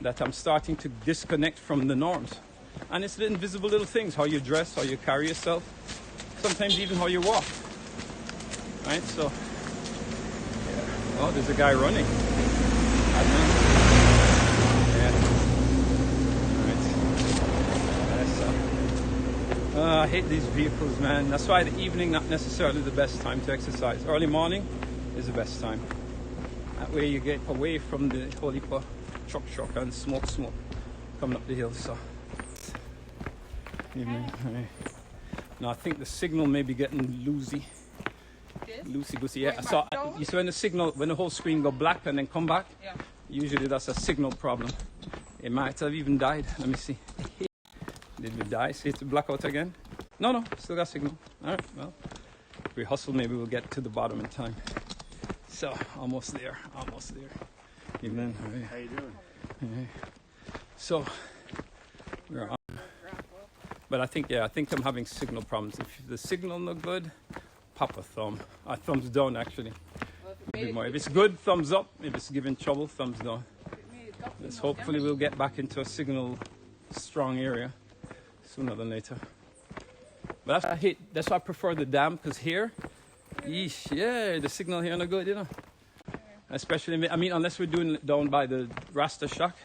that I'm starting to disconnect from the norms. And it's the invisible little things: how you dress, how you carry yourself, sometimes even how you walk. Right? So, yeah. Oh, there's a guy running. I hate these vehicles, man. That's why the evening not necessarily the best time to exercise. Early morning is the best time. That way you get away from the whole heap of truck and smoke coming up the hill. So evening. Now I think the signal may be getting loosey goosey. Yeah. So you see when the whole screen go black and then come back. Yeah. Usually that's a signal problem. It might have even died. Let me see. Did we die? See it's black out again? No, still got signal. All right, well, if we hustle, maybe we'll get to the bottom in time. So, almost there. Evening. How you doing? Right. So, we're on. But I think I'm having signal problems. If the signal no good, pop a thumb. Thumbs down, actually. If it's good, thumbs up. If it's giving trouble, thumbs down. Hopefully we'll get back into a signal strong area sooner than later. But that's why I prefer the dam, because here, the signal here no good, Especially, unless we're doing it down by the Rasta Shack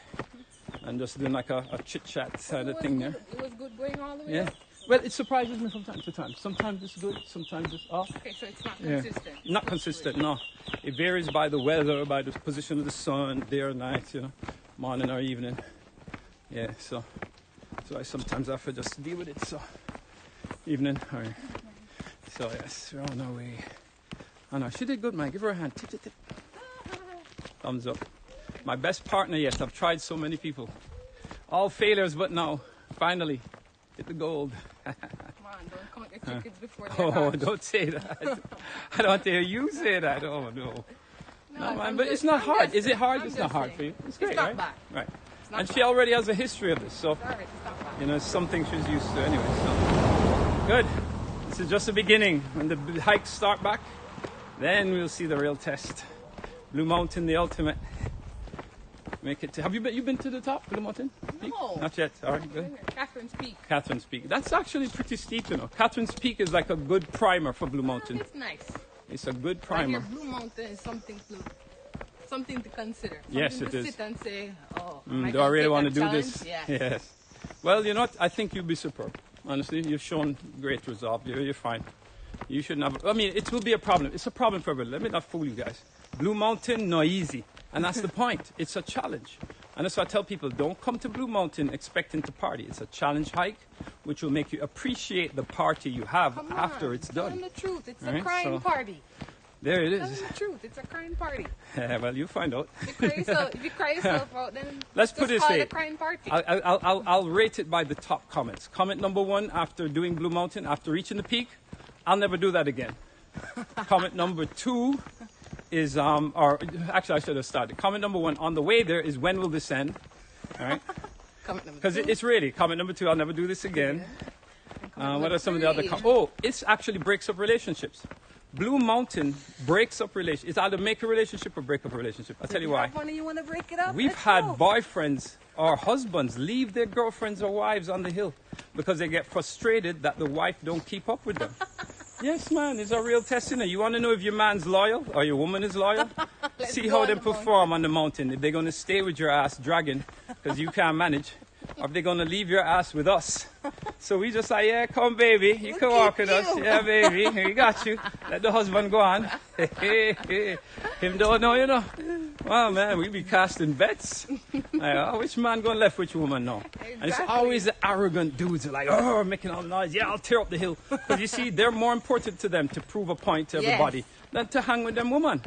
and just doing like a chit-chat kind of thing there. It was good going all the way Yeah. up? Well, it surprises me from time to time. Sometimes it's good, sometimes it's off. Okay, so it's not consistent. Not consistent, no. It varies by the weather, by the position of the sun, day or night, morning or evening. Yeah, so I sometimes have to just deal with it. So, evening. All right. So, yes, we're on our way. I know, she did good, man. Give her a hand. Tip, tip, tip. Thumbs up. My best partner yet. I've tried so many people. All failures, but now, finally, hit the gold. Come on, don't count your chickens before they're hatched. Don't say that. I don't want to hear you say that. Oh, no. No, man, but it's not I'm hard. just- Is it hard? I'm It's just not hard saying. for you. It's It's great, not right? bad. Right. not And bad. she already has a history of this, so, All right, it's not bad. it's something she's used to anyway. So, good. This is just the beginning. When the hikes start back, then we'll see the real test. Blue Mountain, the ultimate. Make it. Have you been to the top, Blue Mountain? Peak? No. Not yet. All right, good. Catherine's Peak. Catherine's Peak. That's actually pretty steep, Catherine's Peak is like a good primer for Blue Mountain. It's nice. It's a good Right here, primer. Blue Mountain is something to consider. Yes, Something it to is. sit and say, Do I really want to do challenge? this? Yeah. Yes. Well, I think you'll be superb. Honestly, you've shown great resolve. You're fine. You shouldn't have. It will be a problem. It's a problem for everybody. Let me not fool you guys. Blue Mountain, no easy. And that's the point. It's a challenge. And that's why I tell people, don't come to Blue Mountain expecting to party. It's a challenge hike, which will make you appreciate the party you have after it's done. Tell them the truth. It's a Right, crying party. There it Tell is. them the truth. It's a crying party. Well, you find out. If you cry yourself out, then Let's just put it this call way. it a crying party. I'll rate it by the top comments. Comment number 1 after doing Blue Mountain, after reaching the peak, I'll never do that again. Comment number 2 is, or actually I should have started. Comment number 1 on the way there is, when will this end? All right? Comment number Because 2. it's really, comment number 2, I'll never do this again. What are some of the other 3. it actually breaks up relationships. Blue Mountain breaks up relationships. It's either make a relationship or break up a relationship. I'll tell you why. You want to break it up? We've Let's had go. boyfriends or husbands leave their girlfriends or wives on the hill because they get frustrated that the wife don't keep up with them. Yes, man, it's a real test. You want to know if your man's loyal or your woman is loyal? See how they perform on the mountain. If they're going to stay with your ass dragging because you can't manage, or if they're going to leave your ass with us. So we just like, yeah, come baby, you can walk with us. Yeah, baby, we got you. Let the husband go on. Him don't know, you know. Well, man, we be casting bets. Like, oh, which man going left which woman now? Exactly. And it's always the arrogant dudes who are like, oh, making all the noise. Yeah, I'll tear up the hill. Because you see, they're more important to them to prove a point to everybody than to hang with them woman.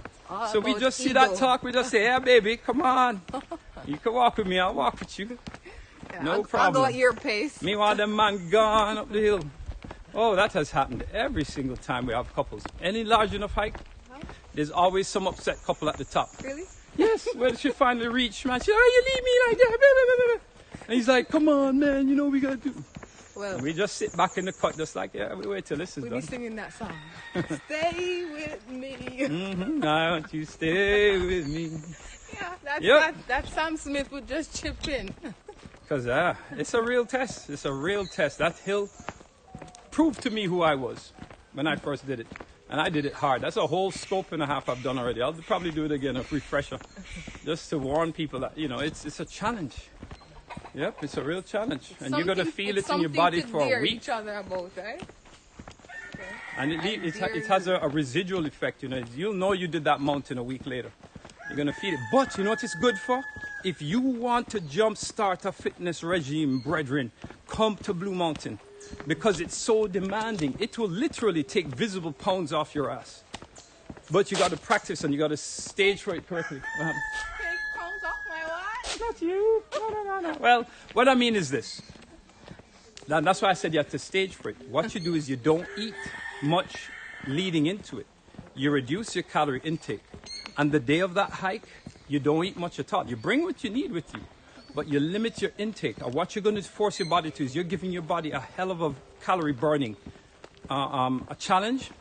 So we just see that talk. We just say, yeah, baby, come on. You can walk with me. I'll walk with you. No problem. I'll go at your pace. Meanwhile, the man gone up the hill. Oh, that has happened every single time we have couples. Any large enough hike, there's always some upset couple at the top. Really? Yes, when she finally reached, man, she, oh, you leave me like that. Blah, blah, blah, blah. And he's like, come on, man, you know what we got to do. Well, And we just sit back in the cut, just like, yeah, we wait till this is we'll done. be singing that song. Stay with me. I want you to stay with me. Yeah, that Sam Smith would just chip in. Because it's a real test. It's a real test. That hill proved to me who I was when I first did it. And I did it hard. That's a whole scope and a half I've done already. I'll probably do it again, a refresher, just to warn people that, you know, it's a challenge. Yep, it's a real challenge. And you're going to feel it in your body for a week. Each other about, right? And it has a residual effect, you know. You'll know you did that mountain a week later. You're going to feel it. But you know what it's good for? If you want to jumpstart a fitness regime, brethren, come to Blue Mountain. Because it's so demanding. It will literally take visible pounds off your ass. But you got to practice and you got to stage for it correctly. Take pounds off my what? Not you. No. Well, what I mean is this. That's why I said you have to stage for it. What you do is you don't eat much leading into it. You reduce your calorie intake. And the day of that hike, you don't eat much at all. You bring what you need with you, but you limit your intake. And what you're going to force your body to is you're giving your body a hell of a calorie burning a challenge.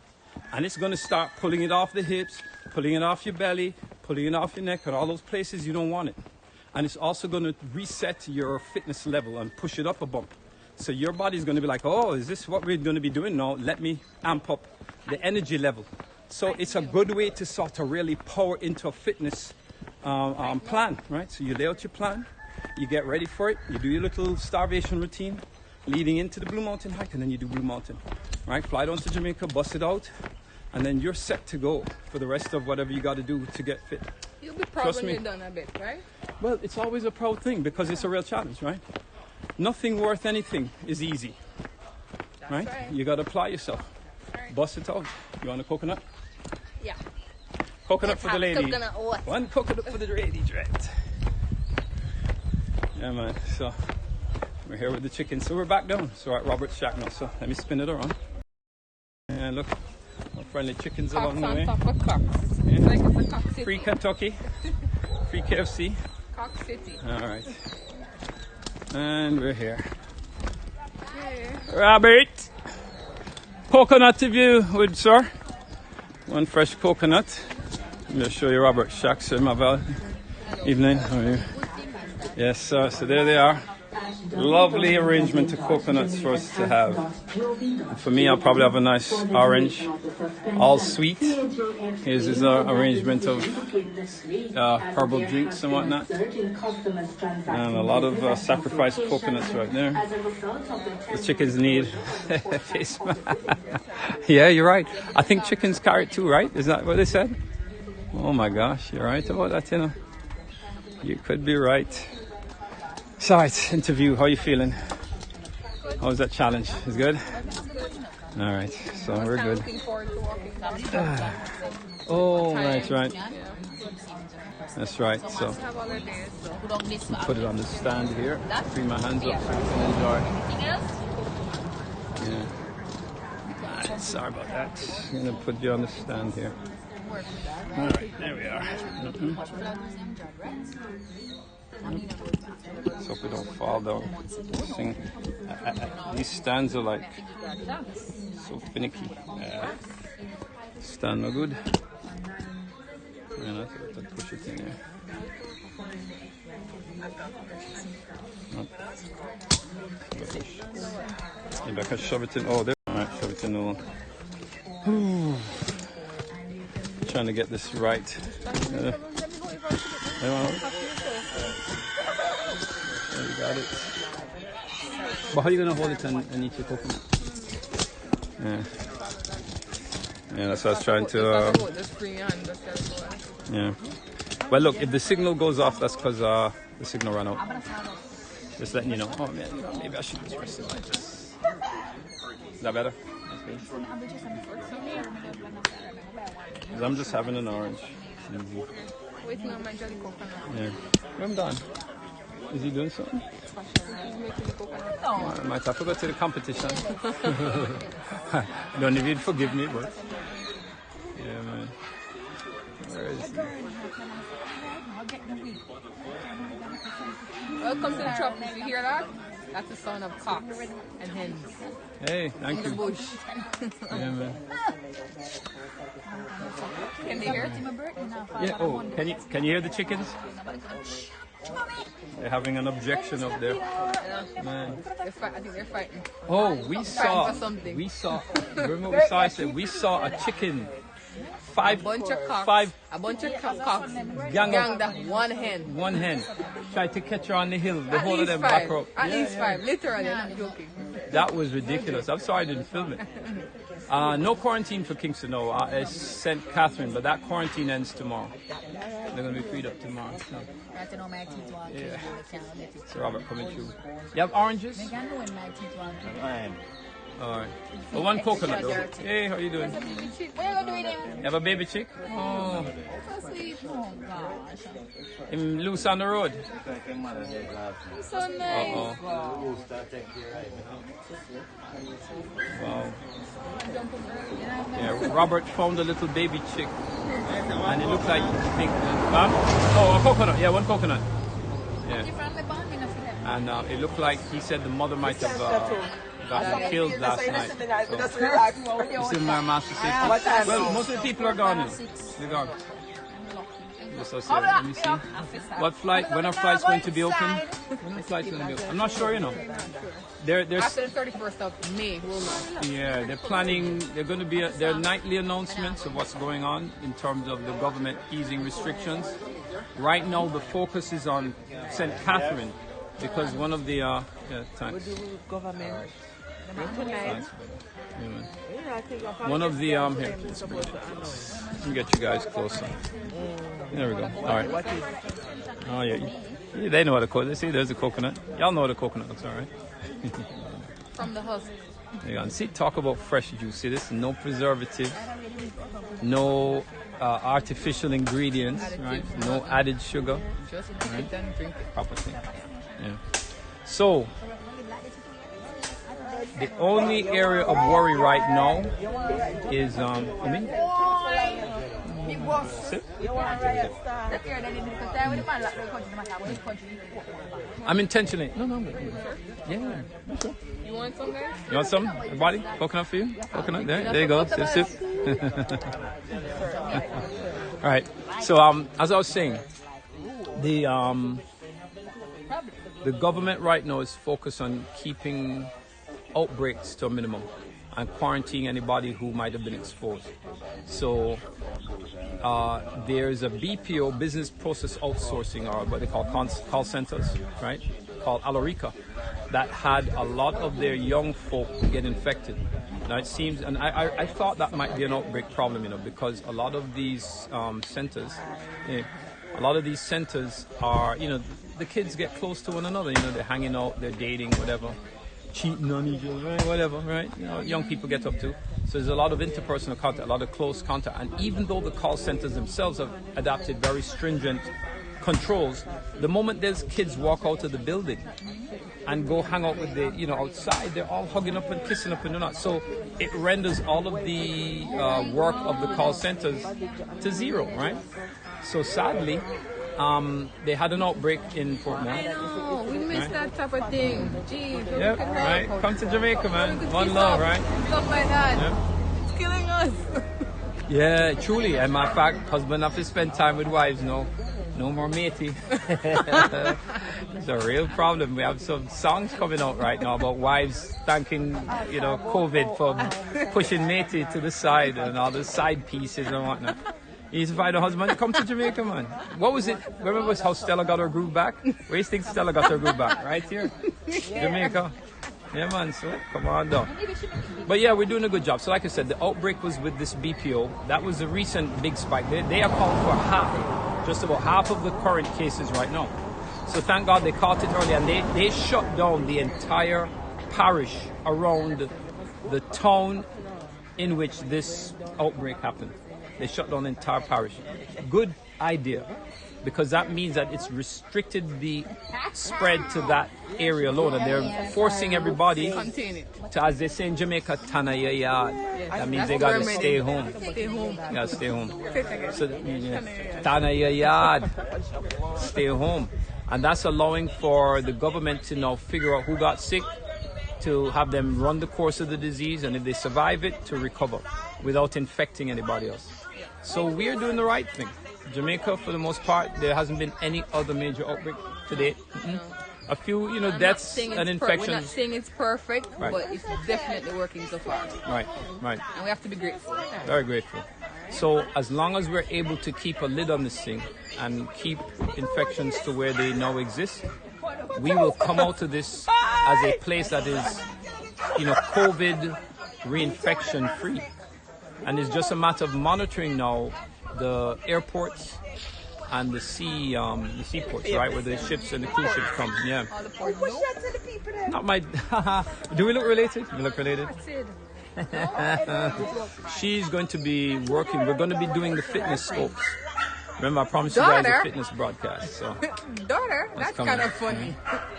And it's going to start pulling it off the hips, pulling it off your belly, pulling it off your neck, and all those places you don't want it. And it's also going to reset your fitness level and push it up a bump. So your body's going to be like, oh, is this what we're going to be doing now? Let me amp up the energy level. So it's a good way to sort of really power into a fitness plan, right? So you lay out your plan, you get ready for it, you do your little starvation routine leading into the Blue Mountain hike, and then you do Blue Mountain, right? Fly down to Jamaica, bust it out, and then you're set to go for the rest of whatever you got to do to get fit. You'll be proud when you're done a bit, right? Well, it's always a proud thing because it's a real challenge, right? Nothing worth anything is easy, right? You got to apply yourself. Right. Bust it out. You want a coconut? Yeah. Coconut for the lady. Coconut. One coconut for the ladies, right? Yeah, man. So we're here with the chickens. So we're back down. So we're at Robert's shack now. So let me spin it around. And look, our friendly chickens Cocks along the way. on top of cocks. Yeah. It's like it's a cock city. Free Kentucky. Free KFC. Cock city. All right. And we're here. Yeah. Robert, coconut if you would, sir. One fresh coconut. I'm going to show you Robert's shack, sir, my val. Evening. How are you? Yes, sir. So there they are. Lovely arrangement of coconuts for us to have. And for me, I'll probably have a nice orange, all sweet. Here's his arrangement of herbal drinks and whatnot. And a lot of sacrificed coconuts right there. The chickens need face mask. Yeah, you're right. I think chickens carry it too, right? Is that what they said? Oh my gosh, you're right about that, you know. You could be right. So, it's interview. How are you feeling? How was that challenge? Is good? All right. So we're good. Looking forward to walking down. Oh, right. That's right. So Have other days, so. put it on the stand here. Free my hands up so you can enjoy. Yeah. Sorry about that. I'm gonna put you on the stand here. All right, there we are. So if we don't fall down. These stands are like so finicky. Stand no good. Yeah, that's what I push it in there. Maybe I can shove it in. Oh, there. All right, shove it in the one. Trying to get this right. You got it. But how are you going to hold it and eat your coconut? Yeah, that's what I was trying to. Yeah. Well, look, if the signal goes off, that's because the signal ran out. Just letting you know. Oh man, maybe I should just press it like this. Is that better? Because I'm just having an orange. Easy. Waiting on my jelly coconut. Yeah. I'm done. Is he doing something? He's making the coconut. I might have to go to the competition. I don't know if you'd forgive me, but yeah, man. Where is he? Welcome to the tropics. You hear that? That's the sound of cocks and hens Hey, thank in the you. bush. Yeah, man. Can they hear it? Yeah. Oh, can you hear the chickens? They're having an objection up there. Man. I think they're fighting. Oh, we for saw. something. Remember what we saw? I said we saw a chicken. A bunch of cocks. A bunch of cocks. Ganged up one hen. One hen tried to catch her on the hill. The At whole of least them five. back up. At least five. Literally, I'm not joking. That was ridiculous. I'm sorry I didn't film it. No quarantine for Kingston, no. It's St. Catherine, but that quarantine ends tomorrow. They're going to be freed up tomorrow. So. Yeah. So Robert coming through. You have oranges? All right. Well, one coconut though. Hey, how you doing? You have a baby chick? Oh. Him loose on the road. So nice. Uh-oh. Wow. Yeah, Robert found a little baby chick. And it looked like pink. Oh, a coconut. Yeah, one coconut. Yeah. And it looked like he said the mother might have got killed last night. So, this is my master safety. Well, most of the people are gone now. They're gone. Let me see. What flight? When are flights going to be open? When are flights going to be open? I'm not sure, you know. They're After the 31st of May, we'll know. yeah, they're planning. They're going to be their nightly announcements of what's going on in terms of the government easing restrictions. Right now, the focus is on St. Catherine because one of the thanks. Thanks. One of the here, let's bring it close. Let me get you guys closer. There we go. All right. Oh yeah, they know what a coconut. See, there's a coconut. Y'all know what a coconut looks, all right? From the husk. There you go. And see, talk about fresh juice. See this? No preservative, no artificial ingredients, right? No added sugar. Just eat it and drink it. Proper thing. Yeah. So, the only area of worry right now is Sit. I'm intentionally. No, I'm good. Yeah. You want some, guys? You want some? Everybody? Coconut for you? Coconut? There you go. Sip. All right. So, as I was saying, the government right now is focused on keeping outbreaks to a minimum and quarantining anybody who might have been exposed. So there's a BPO, business process outsourcing, or what they call call centers, right? Called Alorica, that had a lot of their young folk get infected. Now it seems, and I thought that might be an outbreak problem, because a lot of these centers, a lot of these centers are, the kids get close to one another. They're hanging out, they're dating, whatever, cheating on each other, right? Whatever, right? Young people get up to. So there's a lot of interpersonal contact, a lot of close contact. And even though the call centers themselves have adopted very stringent controls, the moment those kids walk out of the building and go hang out with outside, they're all hugging up and kissing up and not. So it renders all of the work of the call centers to zero, right? So sadly, they had an outbreak in Fort Moore. I know, we missed that type of thing. Jeez, Yep, right. Come to Jamaica, man. One love, right? Stuff like that. Yep. It's killing us. Yeah, truly. And matter of fact, husband have to spend time with wives, no more matey. It's a real problem. We have some songs coming out right now about wives thanking, COVID for pushing matey to the side and all the side pieces and whatnot. You need to find a husband to come to Jamaica, man. What was it? Remember how Stella got her groove back? Where do you think Stella got her groove back? Right here? Jamaica. Yeah, man. So come on down. But yeah, we're doing a good job. So like I said, the outbreak was with this BPO. That was a recent big spike. They account for just about half of the current cases right now. So thank God they caught it early, and they shut down the entire parish around the town in which this outbreak happened. They shut down the entire parish. Good idea, because that means that it's restricted the spread to that area alone, and they're forcing everybody to, as they say in Jamaica, tana ya yard. That means they gotta stay home. Stay home. You gotta stay home. So, tana ya yard. Stay home. And that's allowing for the government to now figure out who got sick, to have them run the course of the disease, and if they survive it, to recover without infecting anybody else. So we're doing the right thing. Jamaica, for the most part, there hasn't been any other major outbreak to date. A few, deaths and infections. We're not saying it's perfect, right, but it's definitely working so far. Right. And we have to be grateful. Very grateful. So as long as we're able to keep a lid on this thing and keep infections to where they now exist, we will come out of this as a place that is, COVID reinfection free. And it's just a matter of monitoring now the airports and the seaports, right, where the ships and the cruise ships come. Yeah. Not my. Do we look related? We look related. She's going to be working. We're going to be doing the fitness scopes. Remember, I promised you guys a fitness broadcast. So. Daughter, that's kind of funny.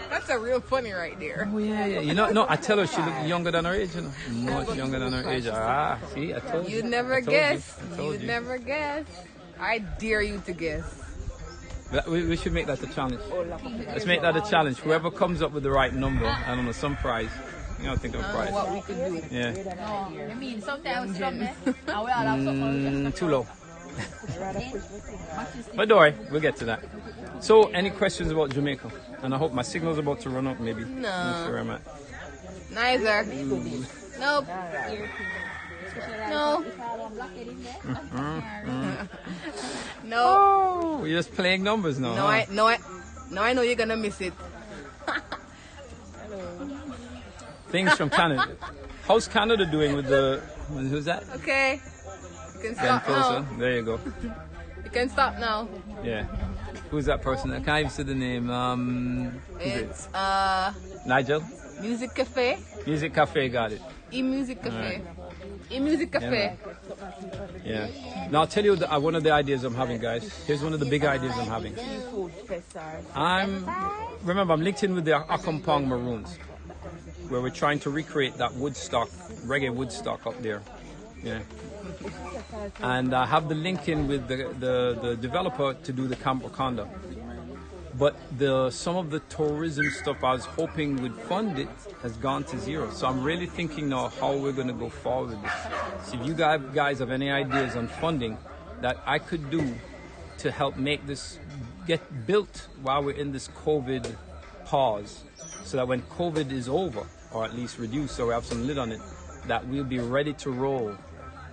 That's a real funny right there. Oh yeah. No, I tell her she looks younger than her age. Much younger than her age. See, I told you. You'd never guess. You'd never guess. I dare you to guess. We should make that a challenge. Let's make that a challenge. Whoever comes up with the right number, I don't know, some prize. Think of a prize. What we could do. Yeah. I mean, sometimes Too low. But don't worry, we'll get to that. So, any questions about Jamaica? And I hope my signal's about to run up, maybe. No. I'm sure I'm at. Neither. Nope. No. No. Oh, we're just playing numbers now. No, I know you're gonna miss it. Things from Canada. How's Canada doing with the? Who's that? Okay. You can stop now. There you go. You can stop now. Yeah. Who's that person? I can't even say the name. It's Nigel. Music Cafe. Music Cafe, got it. Music Cafe. Music Cafe. Yeah. Now I'll tell you one of the ideas I'm having, guys. Here's one of the big ideas I'm having. Remember, I'm linked in with the Akampong Maroons, where we're trying to recreate that Woodstock, reggae Woodstock up there. Yeah. And I have the link in with the developer to do the Camp Wakanda. But some of the tourism stuff I was hoping would fund it has gone to zero. So I'm really thinking now how we're going to go forward with this. So if you guys have any ideas on funding that I could do to help make this get built while we're in this COVID pause, so that when COVID is over, or at least reduced, so we have some lid on it, that we'll be ready to roll.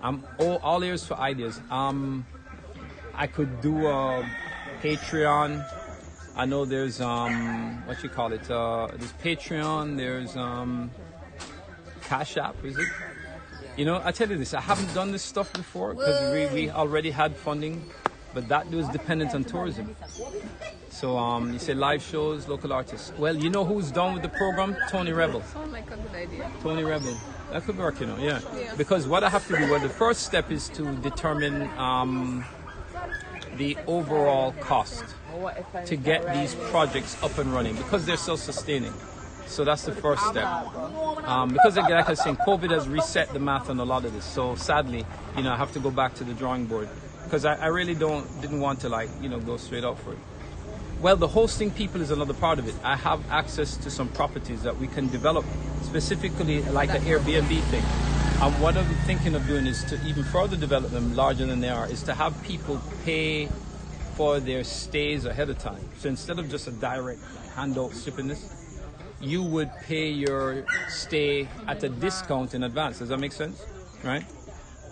I'm all ears for ideas. I could do a Patreon. I know there's what you call it? There's Patreon. There's Cash App. Is it? I tell you this. I haven't done this stuff before because we already had funding but that was dependent on tourism. So you say live shows, local artists. Well, you know who's done with the program? Tony Rebel. Sounds like a good idea. Tony Rebel. That could work, you know, yeah. Because what I have to do, well, the first step is to determine the overall cost to get these projects up and running because they're self-sustaining. So that's the first step. Because like I was saying, COVID has reset the math on a lot of this. So sadly, you know, I have to go back to the drawing board because I really didn't want to go straight up for it. Well, the hosting people is another part of it. I have access to some properties that we can develop specifically like an Airbnb thing. And what I'm thinking of doing is to even further develop them larger than they are, is to have people pay for their stays ahead of time. So instead of just a direct handout stupidness, you would pay your stay at a discount in advance. Does that make sense? Right?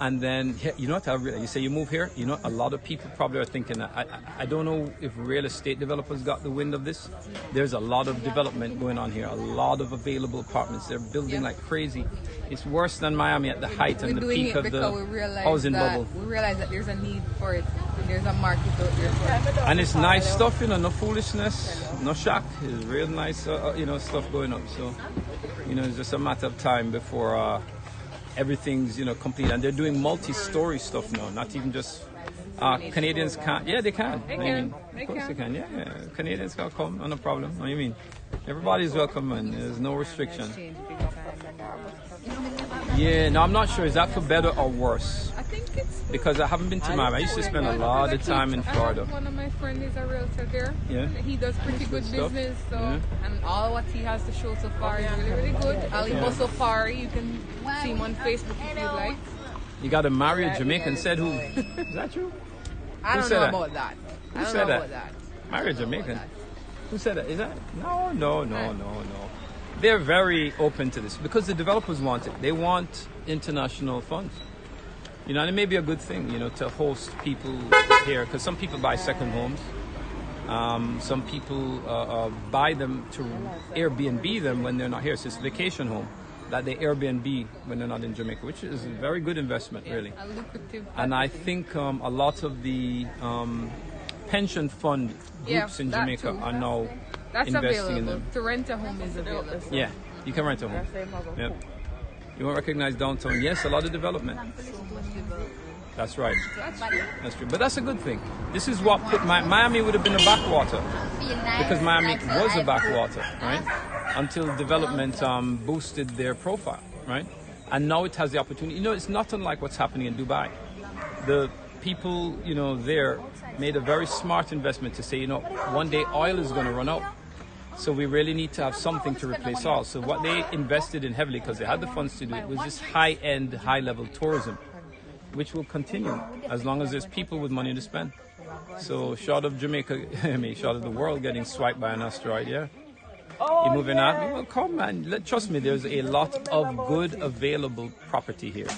And then, you know what I realize? You say you move here, you know, a lot of people probably are thinking that. I don't know if real estate developers got the wind of this. There's a lot of development going on here, a lot of available apartments. They're building like crazy. It's worse than Miami at the height and the peak of the housing bubble. We realize that there's a need for it. There's a market out there for it. And it's nice stuff, you know, no foolishness, no shock. It's real nice, stuff going up. So, you know, it's just a matter of time before everything's, you know, complete. And they're doing multi-story stuff now, not even just Canadians can't. Yeah, they can. Of course they can. Yeah. Canadians can come, no problem. What do you mean? Everybody's welcome, and there's no restriction. Yeah, no, I'm not sure. Is that for better or worse? I think it's... Because I haven't been to Miami. I used to spend a lot of time in Florida. One of my friends is a realtor there. Yeah. He does pretty good business. So, and all what he has to show so far is really, really good. Alibo Safari, you can see him on Facebook if you'd like. You got to marry a Jamaican, said who? Is that true? I don't know about that. Who said that? Marry a Jamaican? Who said that? Is that? No. They're very open to this because the developers want it. They want international funds. You know, and it may be a good thing, you know, to host people here because some people buy second homes. Some people buy them to Airbnb them when they're not here. So it's a vacation home that they Airbnb when they're not in Jamaica, which is a very good investment, really. And I think a lot of the pension fund groups in Jamaica are now investing in them. To rent a home is available. Yeah, you can rent a home. Yep. You won't recognize downtown. Yes, a lot of development. That's right. That's true. But that's a good thing. This is what put Miami would have been a backwater because Miami was a backwater, right? Until development boosted their profile, right? And now it has the opportunity. You know, it's not unlike what's happening in Dubai. The people, you know, there made a very smart investment to say, you know, one day oil is going to run out. So we really need to have something to replace oil. So what they invested in heavily, because they had the funds to do it, was this high-end, high-level tourism, which will continue as long as there's people with money to spend. So short of Jamaica, short of the world getting swiped by an asteroid, yeah. You're moving out? Well, come man, trust me, there's a lot of good available property here.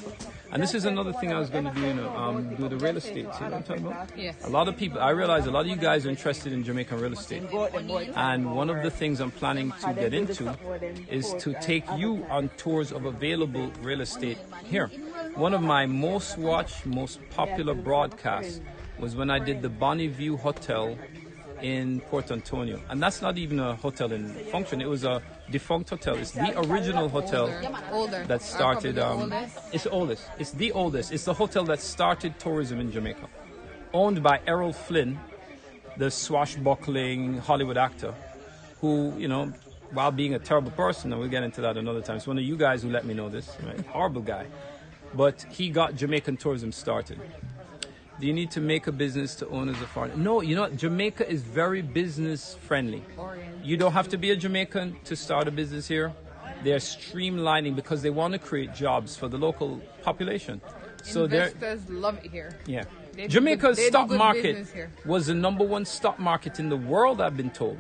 And this is another thing I was going to do, you know, do the real estate. See what I'm talking about? Yes. A lot of people, I realize a lot of you guys are interested in Jamaican real estate. And one of the things I'm planning to get into is to take you on tours of available real estate here. One of my most watched, most popular broadcasts was when I did the Bonnie View Hotel in Port Antonio. And that's not even a hotel in function. It was a defunct hotel. It's the original hotel that started... It's the oldest. It's the oldest. It's the hotel that started tourism in Jamaica. Owned by Errol Flynn, the swashbuckling Hollywood actor, who, you know, while being a terrible person, and we'll get into that another time. It's one of you guys who let me know this. Right? Horrible guy. But he got Jamaican tourism started. Do you need to make a business to own as a foreigner? No, you know what? Jamaica is very business friendly. You don't have to be a Jamaican to start a business here. They're streamlining because they want to create jobs for the local population. So investors love it here. Yeah. Jamaica's stock market was the #1 stock market in the world, I've been told.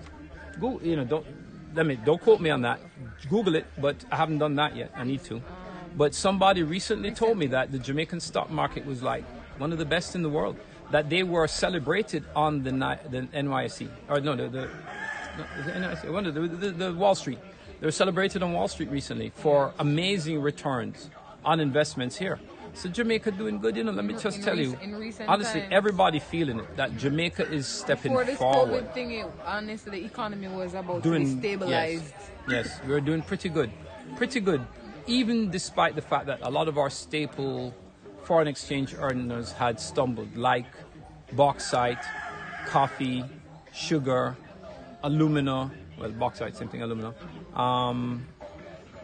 Go, you know, don't quote me on that. Google it, but I haven't done that yet. I need to. But somebody recently told me that the Jamaican stock market was like one of the best in the world, that they were celebrated on the NYSE, or no, the NYSE, the Wall Street. They were celebrated on Wall Street recently for amazing returns on investments here. So Jamaica doing good, you know, let me just tell you. In recent Honestly, times, everybody feeling it, that Jamaica is stepping before this forward. COVID thing, honestly, the economy was about Doing, to be stabilized. Yes, we're doing pretty good. Pretty good. Even despite the fact that a lot of our staple foreign exchange earners had stumbled, like bauxite, coffee, sugar, alumina, well, bauxite, same thing, alumina,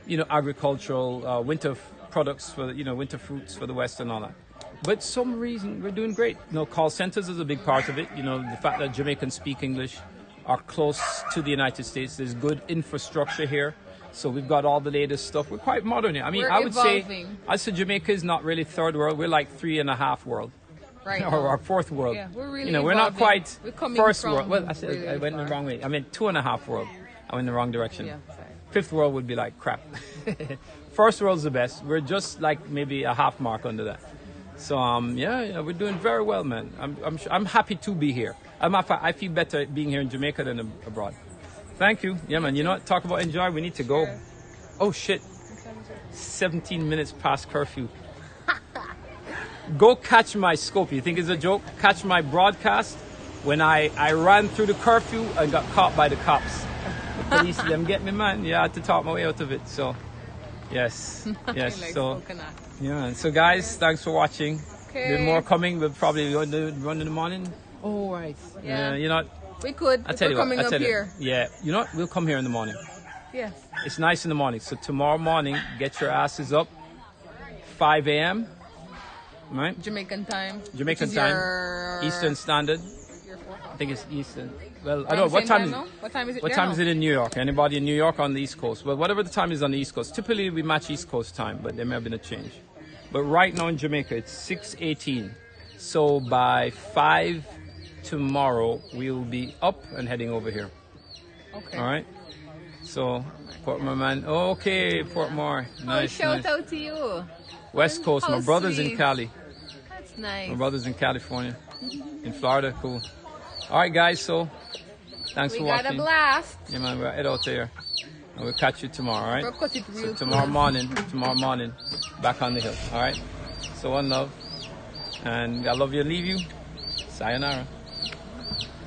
you know, agricultural, winter products for, you know, winter fruits for the West and all that. But some reason we're doing great. You know, call centers is a big part of it. You know, the fact that Jamaicans speak English, are close to the United States. There's good infrastructure here. So we've got all the latest stuff. We're quite modern here. I mean, I would say Jamaica is not really third world. We're like 3.5 world. Right. Or fourth world. Yeah, we're really you know, we're not quite first world. Well, really I went in the wrong way. I meant 2.5 world. I went in the wrong direction. Yeah, sorry. Fifth world would be like crap. First world's the best. We're just like maybe a half mark under that. So yeah, we're doing very well, man. I'm happy to be here. I feel better being here in Jamaica than abroad. Thank you. Yeah, man. You know what? Talk about enjoy. We need to go. Sure. Oh shit! 17 minutes past curfew. Go catch my scope. You think it's a joke? Catch my broadcast when I ran through the curfew and got caught by the cops. The police, them get me, man. Yeah, I had to talk my way out of it. So, yes, yes. Like so, coconut. yeah. And so, guys, thanks for watching. Okay. There's more coming. We'll probably run in the morning. Oh, right. Yeah. You know, we could. I tell you coming what. I up tell here. you. Yeah. You know what? We'll come here in the morning. Yes. It's nice in the morning. So tomorrow morning, get your asses up. 5 a.m. Right? Jamaican time. Jamaican time. Eastern Standard. I think it's Eastern. Well, I don't know. What time is it? What time is it in New York? Anybody in New York on the East Coast? Well, whatever the time is on the East Coast. Typically, we match East Coast time, but there may have been a change. But right now in Jamaica, it's 6:18. So by 5 tomorrow, we'll be up and heading over here. Okay. All right. So, Portmore, man. Okay, Portmore. Nice. Shout out to you. West Coast. My brother's in Cali. That's nice. My brother's in California. In Florida. Cool. All right, guys. So, thanks for watching. We got a blast. Yeah, man. We're head out there. And we'll catch you tomorrow, all right? We'll cut it real So tomorrow morning, back on the hill, all right? So one love. And I love you and leave you. Sayonara.